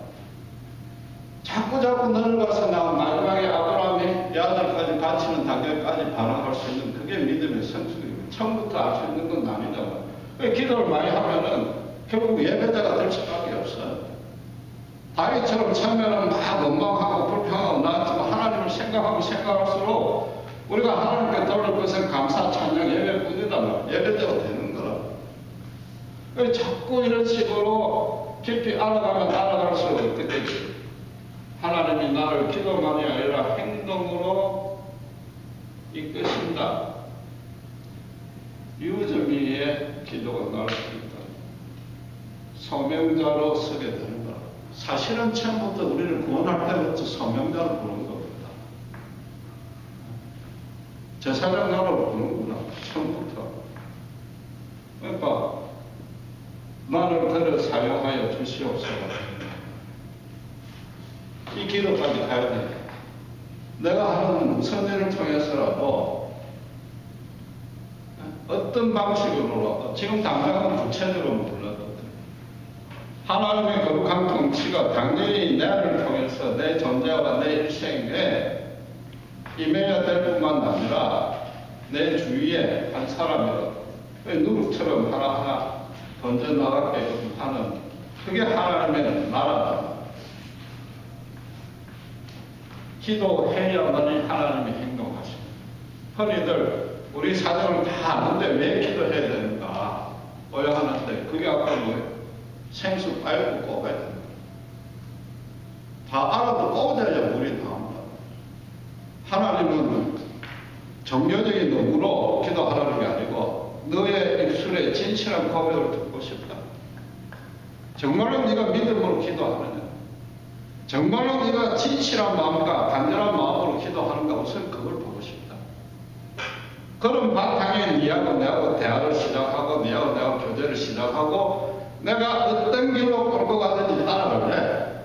자꾸 늙어서 나온 마지막에 아브라함이 내 아들까지 바치는 단계까지 반응할 수 있는 그게 믿음의 성숙이고 처음부터 알 수 있는 건 아니잖아. 기도를 많이 하면은 결국 예배자가 될 수밖에 없어요. 다윗처럼 처음에는 막 원망하고 불평하고 나왔지만 하나님을 생각할수록 우리가 하나님께 돌릴 것은 감사, 찬양, 예배뿐이다. 예배자가 되는 거라. 자꾸 이런 식으로 깊이 알아가면 알아갈수록 어떻게 되지? 하나님이 나를 기도만이 아니라 행동으로 이끄신다. 유점이의 기도가 나올 수 있다. 소명자로 서게 되는 거라. 사실은 처음부터 우리를 구원할 때부터 소명자로 부르는 겁니다. 제사장으로 부르는구나. 처음부터. 그러니까 나를 들어 사용하여 주시옵소서. 이 기도까지 가야 돼. 내가 하는 무슨 일을 통해서라도 어떤 방식으로라도 지금 당장은 구체적으로 몰라도 하나님의 거룩한 통치가 당연히 나를 통해서 내 존재와 내 일생에 임해야 될 뿐만 아니라 내 주위에 한 사람이라도 누구처럼 하나하나 번져나가게끔 하는 그게 하나님의 나라다. 기도해야만이 하나님이 행동하십니다. 흔히들 우리 사정을 다 아는데 왜 기도해야 되는가 오해하는데 그게 아까 뭐예요? 생수 빨고 꼽아야 된다. 다 알아도 꼽아야 물이 나온다. 하나님은 정교적인 의무로 기도하라는 게 아니고 너의 입술에 진실한 고백을 듣고 싶다. 정말로 네가 믿음으로 기도하느냐? 정말로 네가 진실한 마음과 간절한 마음으로 기도하는가? 우선 그걸 보고 싶다. 그런 바탕에 네하고 내하고 대화를 시작하고 네하고 내하고 교제를 시작하고 내가 어떤 길로 끌고 가든지 따라갈래?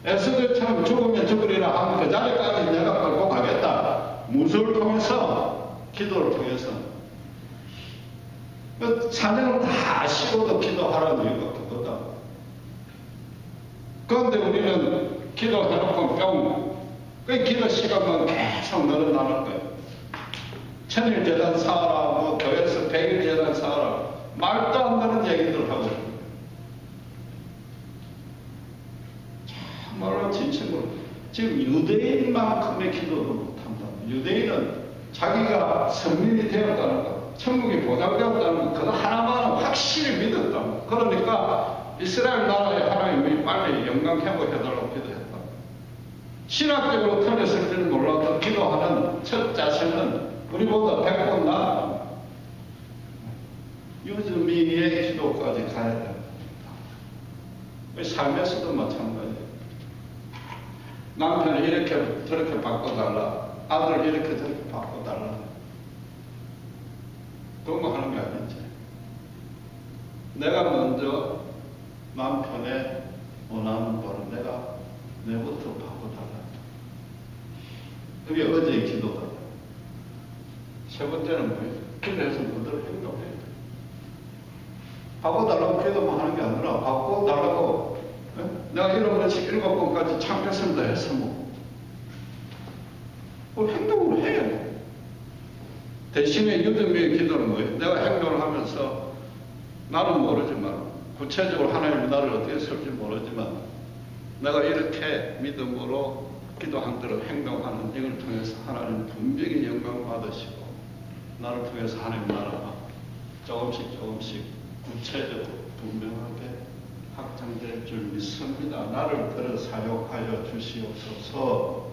에스더처럼 죽으면 죽으리라 하면 그 자리까지 내가 끌고 가겠다. 무엇을 통해서? 기도를 통해서. 그 사정을 다 아시고도 기도하라는 이유가 그거다. 그런데 우리는 기도해놓고 그 기도 시간만 계속 늘어나는 거예요. 천일 재단 사하라, 뭐 교회에서 100일 재단 사하라, 말도 안 되는 얘기들 하고 천국이 보장되었다는 그거 하나만은 확실히 믿었다. 그러니까 이스라엘 나라의 하나님이 빨리 영광 회복해달라고 기도했다. 신학적으로 틀렸을지는 몰라도 기도하는 첫 자세는 우리보다 100번 나았다. 유즈미의 기도까지 가야 됩니다. 삶에서도 마찬가지예요. 남편을 이렇게 저렇게 바꿔달라. 아들을 이렇게 저렇게 바꿔달라. 그런 거 하는 게 아니지. 내가 먼저 남편의 원하는 바를 내가 내부터 바꿔달라. 그게 어제의 기도다. 세 번째는 뭐예요? 기도해서 그대로 행동해야 돼. 바꿔달라고 기도만 하는 게 아니라 바꿔달라고 내가 이런 것이 7번까지 참겠습니다 해서 뭐 행동으로 해야 돼. 대신에 유대미의 기도는 뭐예요? 내가 행동을 하면서 나는 모르지만 구체적으로 하나님이 나를 어떻게 쓸지 모르지만 내가 이렇게 믿음으로 기도한 대로 행동하는 이걸 통해서 하나님 분명히 영광 받으시고 나를 통해서 하나님 나라가 조금씩 구체적으로 분명하게 확장될 줄 믿습니다. 나를 들어 사용하여 주시옵소서.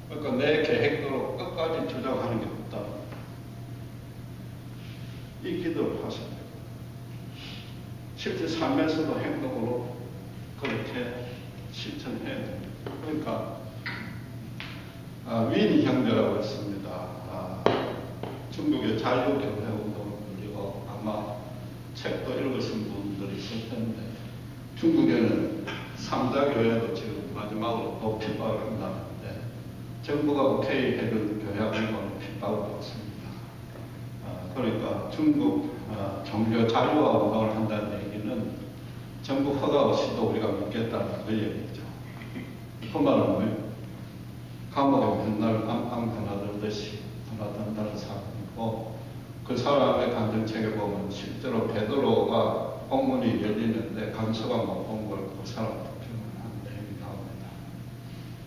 그러니까 내 계획대로 끝까지 주장하는 게 없다. 이 기도를 하셔야 돼요. 실제 삶에서도 행동으로 그렇게 실천해야 됩니다. 그러니까 윈 형제라고 있습니다. 중국의 자유교회 운동을 벌이고 아마 책도 읽으신 분들이 있을 텐데 중국에는 3자 교회도 지금 마지막으로 또 핍박을 한다는데 정부가 오케이 해준 교회 운동은 핍박을 받습니다. 그러니까 중국 종교 자유화 운동을 한다는 얘기는 정부 허가 없이도 우리가 믿겠다는 그 얘기죠. 그 말은 뭐예요? 감옥에 맨날 앙앙 드나들듯이 드나든다는 사람이고 그 사람의 간증책에 보면 실제로 베드로가 공문이 열리는데 간수가 못 본 걸 그 사람도 표현한 내용이 나옵니다.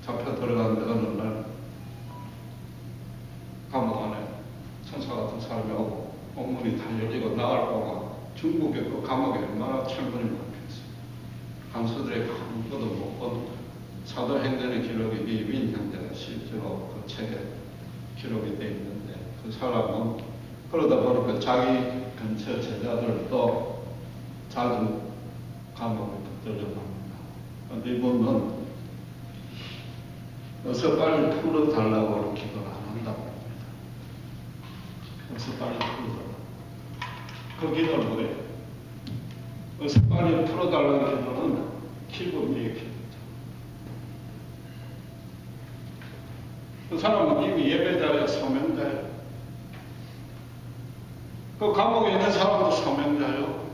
잡혀 들어갔는데 어느 날 감옥 안에 천사 같은 사람이 오고 공문이 다 열리고 나갈 동안 중국의 그 감옥에 얼마나 철문이 막혔어요. 간수들이 아무것도 못 본 사도행전의 기록이 이 윈 형제가 실제로 그 책에 기록이 되어 있는데 그 사람은 그러다 보니까 자기 근처 제자들도 자주 감옥에 붙들려고 합니다. 그런데 이분은 어서 빨리 풀어달라고 기도를 안 한다고 합니다. 어서 빨리 풀어달라고. 그 기도는 뭐예요? 어서 빨리 풀어달라는 기도는 기쁨의 기도죠. 그 사람은 이미 예배자예요, 소명자예요. 그 감옥에 있는 사람도 소명자예요.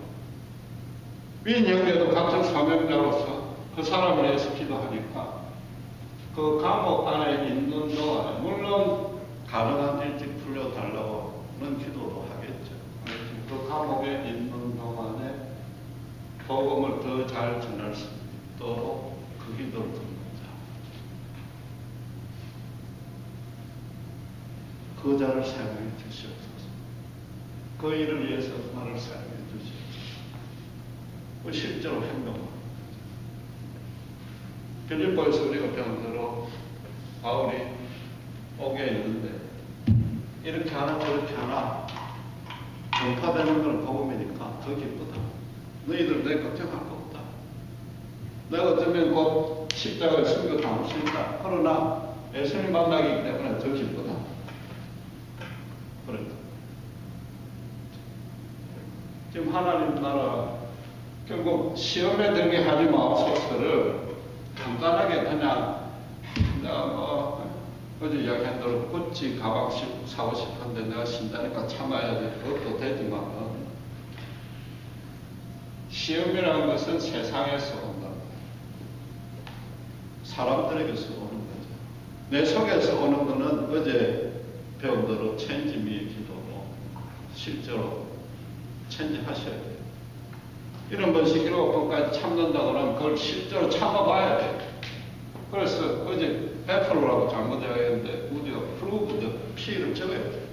윈 형제도 같은 소명자로서 그 사람을 위해서 기도하니까 그 감옥 안에 있는 동안에 물론 가능한 일찍 풀려달라고는 기도도 하겠죠. 그 감옥에 있는 동안에 복음을 더 잘 전할 수 있도록 그 기도를 듭니다. 그 자를 사용해 주시옵소서. 그 일을 위해서 나를 사용해 주시옵소서. 실제로 행동합니다. 빌립보에서 우리가 배운 대로 바울이 옥에 있는데 이렇게 하나 저렇게 하나 전파되는 건 복음이니까 더 기쁘다. 너희들 내 걱정할 거 없다. 내가 어쩌면 곧 십자가에 숨겨 담을 수 있다. 그러나 예수님 만나기 때문에 더 기쁘다. 그런다. 지금 하나님 나라 결국 시험에 들게 하지 마옵소서를 간단하게 그냥 내가 어제 이야기한 대로 구찌 가방 사고 싶은데 내가 신다니까 참아야 돼. 그것도 되지만 시험이라는 것은 세상에서 온다. 사람들에게서 오는 거죠. 내 속에서 오는 것은 어제 배운 대로 체인지미의 기도로 실제로 체인지하셔야 돼요. 이런 번씩 7번까지 참는다 그러면 그걸 실제로 참아봐야 돼요. 그래서 어제 100%라고 잘못 이야기했는데 우리가 프루브드 P를 적어야 돼요.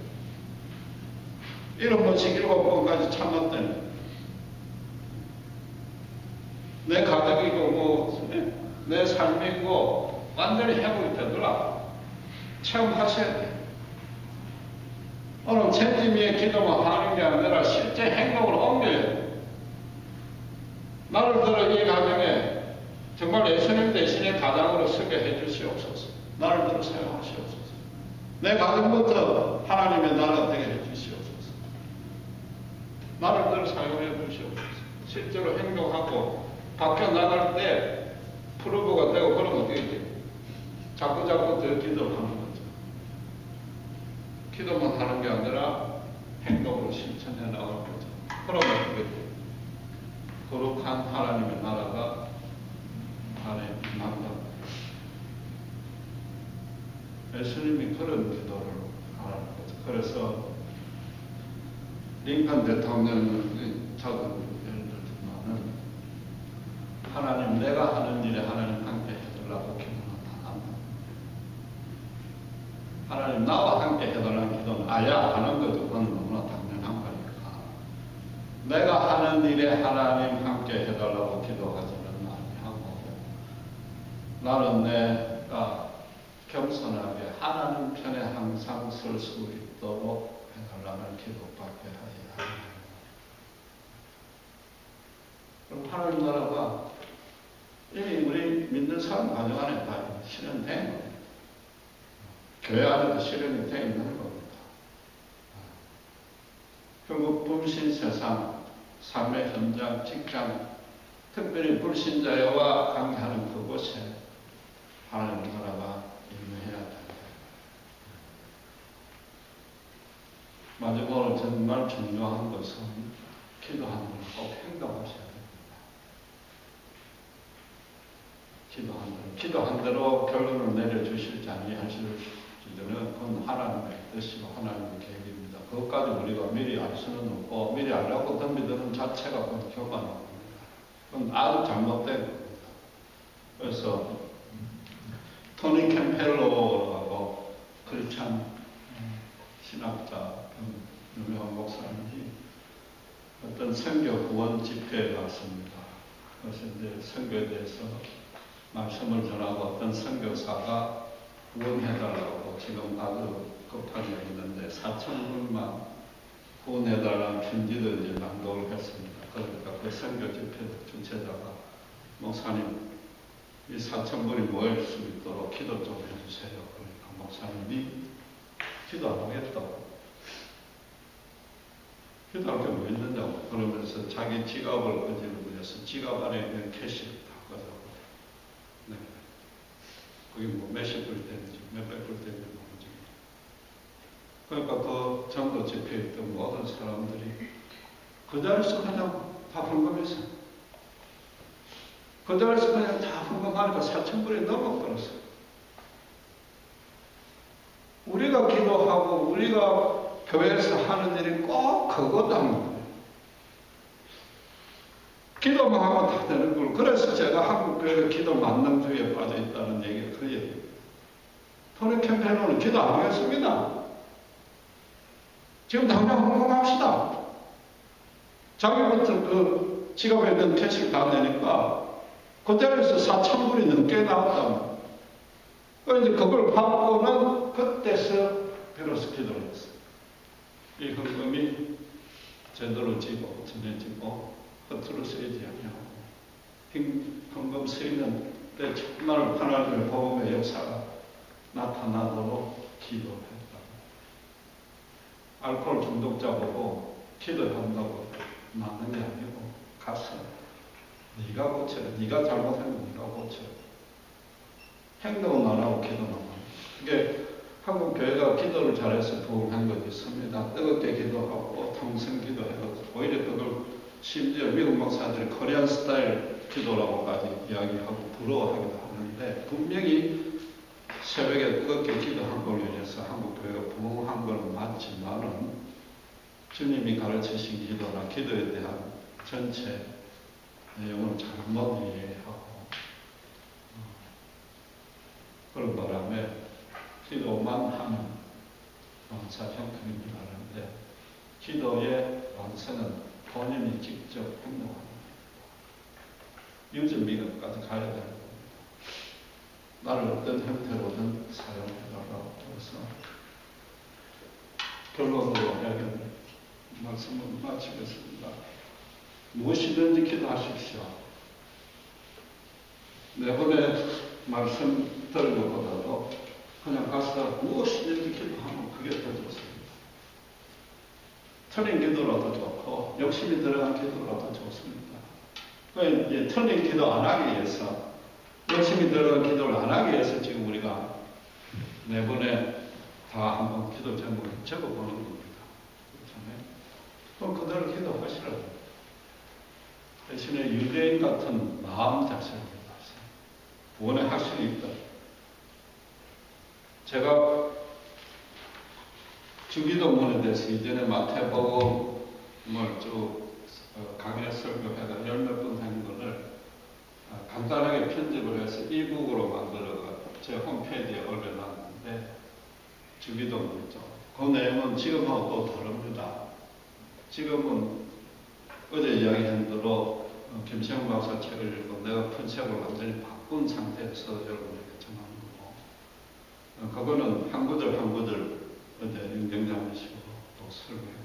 7번씩 7번까지 참았더니 내 가족이고 내 삶이고 완전히 회복이 되더라. 체험하셔야 돼. 오늘 책임의 기도만 하는 게 아니라 실제 행동으로 옮겨야 돼. 나를 들어 이 가정에 정말 예수님 대신에 가장으로 서게 해주시옵소서. 나를 들어 사용하시옵소서. 내 가정부터 하나님의 나라 되게 해주시옵소서. 나를 들어 사용해 주시옵소서. 실제로 행동하고 밖에 나갈 때 프로브가 되고 그러면 어떻게 돼? 자꾸 더 기도를 하는 거죠. 기도만 하는 게 아니라 행동으로 실천해 나갈 거죠. 그러면 어떻게 돼? 거룩한 하나님의 나라가 안에 임한다. 예수님이 그런 기도를 하라는 거죠. 그래서 링컨 대통령은 저도 예를 들지만은 하나님 내가 하는 일에 하나님 함께 해달라고 기도는 안 한다. 하나님 나와 함께 해달라는 기도는 아야 하는 거죠. 그건 너무나 당연한 거니까. 내가 하는 일에 하나님 함께 해달라고 기도하지는 아니하고 나는 내가 겸손하게 하나님 편에 항상 설 수 있도록 해달라는 기도밖에 하지 않아요. 그럼 하나님 나라가 이미 우리 믿는 사람 가정 안에 다 실현된 거예요. 교회 안에도 실현이 되어 있는 겁니다. 결국 불신 세상, 삶의 현장, 직장, 특별히 불신자와 관계하는 그곳에 하나님 나라가 임해야 된다. 마지막으로 정말 중요한 것은 기도하는 걸 꼭 행동하셔야 됩니다. 기도한 대로 결론을 내려주실지 아니하실지는 그건 하나님의 뜻이고 하나님의 계획입니다. 그것까지 우리가 미리 알 수는 없고 미리 알라고 덤비드는 자체가 그건 교만입니다. 그건 아주 잘못된 겁니다. 그래서 토니 캠펠로라고 크리스찬 신학자 유명한 목사님이 어떤 선교 구원 집회에 갔습니다. 그래서 이제 선교에 대해서 말씀을 전하고 어떤 선교사가 구원해달라고 지금 아주 급하게 있는데 4,000불만 구원해달라는 편지를 이제 낭독을 했습니다. 그러니까 그 선교 집회 주최자가 목사님 이 4,000불이 모일 수 있도록 기도 좀 해주세요. 그러니까 목사님이 기도 안 하겠다고. 기도할 게 뭐 있느냐고 그러면서 자기 지갑을 끄집어내서 지갑 안에 있는 캐시를 다 가져가고 네. 그게 뭐 몇십 불 되는지 몇백 불 되는지 모르지. 그러니까 그 전도 집회에 있던 모든 사람들이 그 자리에서 그냥 다 헌금했어요. 그 자리에서 그냥 다 헌금하니까 4,000불이 넘어버렸어요. 우리가 기도하고 우리가 교회에서 하는 일이 꼭 그거다. 기도만 하면 다 되는 걸. 그래서 제가 한국교회 기도 만능주의에 빠져 있다는 얘기가 그 얘기예요. 토니 캠페인은 기도 안 하겠습니다. 지금 당장 헌금합시다. 자기부터 그 지갑에 있는 캐시 다 내니까 그 자리에서 4,000불이 넘게 나왔다. 그런데 그걸 받고는 그때서 비로소 기도를 했어요. 이 헌금이 제대로 지고 전해지고 허투루 쓰이지 아니하고 헌금 쓰이는 때 정말 하나님의 복음의 역사가 나타나도록 기도했다. 알코올 중독자 보고 기도한다고 맞는 게 아니고 가서 네가 고쳐라. 네가 잘못한 거 네가 고쳐라. 행동은 안 하고 기도는 하고. 그게 한국 교회가 기도를 잘해서 부흥한 것이 있습니다. 뜨겁게 기도하고 통성 기도해서 오히려 그걸 심지어 미국 목사들이 코리안 스타일 기도라고까지 이야기하고 부러워하기도 하는데 분명히 새벽에 뜨겁게 기도한 걸로 인해서 한국 교회가 부흥한 건 맞지만은 주님이 가르치신 기도나 기도에 대한 전체 내용을 잘못 이해하고 그런 바람에 기도만 하면 사형통이라는데 기도의 완성은 본인이 직접 행동합니다. 유전미각까지 가야 되는 겁니다. 나를 어떤 형태로든 사용해달라고 해서 결론으로 이야기를 말씀을 마치겠습니다. 무엇이든지 기도하십시오. 매번에 말씀 드리는 것보다도 그냥 가서 무엇이든지 기도하면 그게 더 좋습니다. 틀린 기도라도 좋고 욕심이 들어간 기도라도 좋습니다. 이제 틀린 기도 안 하기 위해서, 욕심이 들어간 기도를 안 하기 위해서 지금 우리가 매번에 다 한번 기도 제목을 적어보는 겁니다. 그렇잖아요. 그럼 그대로 기도하시라고. 대신에 유대인 같은 마음 자세를 가지세요. 구원의 확신이 있다. 제가 주기도문에 대해서 이전에 마태복음을 쭉 강의 설교해가 10몇 번 한 거를 간단하게 편집을 해서 이북으로 만들어가 제 홈페이지에 올려놨는데, 주기도문이죠. 그 내용은 지금하고 또 다릅니다. 지금은 어제 이야기한 대로 김시영 박사 책을 읽고 내가 푼 책을 완전히 바꾼 상태에서 여러분에게 전하는 거고, 그거는 한 구절 한 구절 어제 윤경장이시고 또 설명했는데,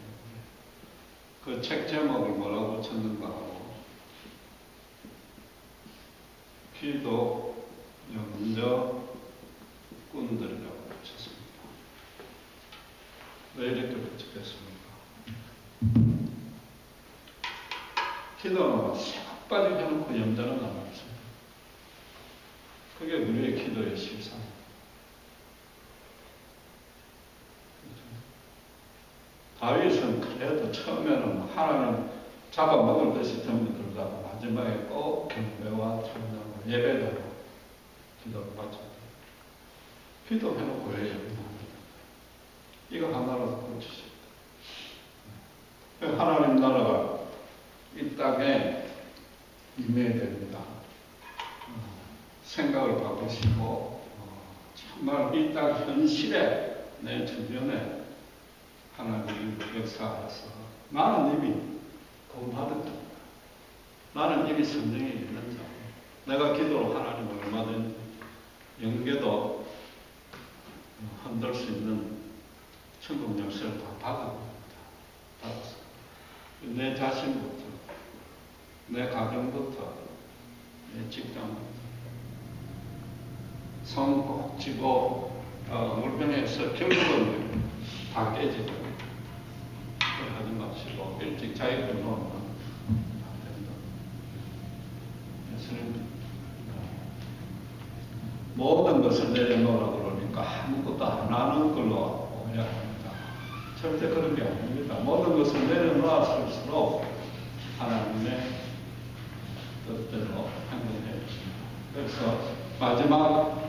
그 책 제목을 뭐라고 쳤는가 하고, 기도 영적 꾼들이라고 쳤습니다. 왜 이렇게 붙였겠습니까? 기도는 싹 빠지게 해놓고 염자는 안 합니다. 그게 우리의 기도의 실상입니다. 다윗은 그래도 처음에는 하나님 잡아먹을 듯이 덤비들다가 마지막에 꼭 경배와 찬양과 예배대로 기도를 바쳤다. 기도해놓고 왜 염려합니까? 이거 하나라도 고치십니다. 하나님 나라가 이 땅에 임해야 됩니다. 생각을 바꾸시고 정말 이 땅 현실에 내 주변에 하나님이 역사하셔서 나는 이미 구원받은 자다. 나는 이미 성령이 있는 자다. 내가 기도로 하나님을 얼마든지 영계도 흔들 수 있는 천국 열쇠를 다 받았어. 내 자신부터, 내 가정부터, 내 직장부터 손 꼭 쥐고 물병에서 결국은 다 깨지고, 하지 마시고 일찍 자기를 놓으면 안 된다. 예수님 모든 것을 내려놓으라고 그러니까 아무것도 안 하는 걸로 오해합니다. 절대 그런 게 아닙니다. 모든 것을 내려놓았을수록 하나님의 뜻대로 행동해 주십니다. 그래서 마지막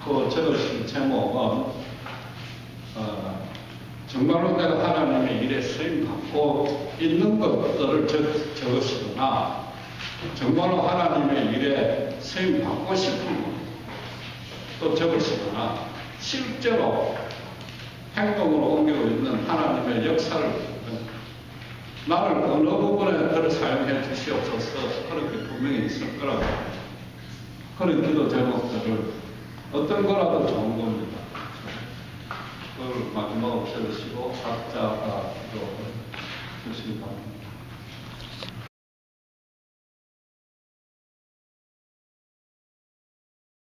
그 적으신 제목은 정말로 내가 하나님의 일에 쓰임받고 있는 것들을 적으시거나, 정말로 하나님의 일에 쓰임받고 싶은 것도 적으시거나, 실제로 행동으로 옮기고 있는 하나님의 역사를 나를 어느 부분에 그를 사용해 주시옵소서, 그렇게 분명히 있을 거라고. 그런 기도 제목들을 어떤 거라도 좋은 겁니다.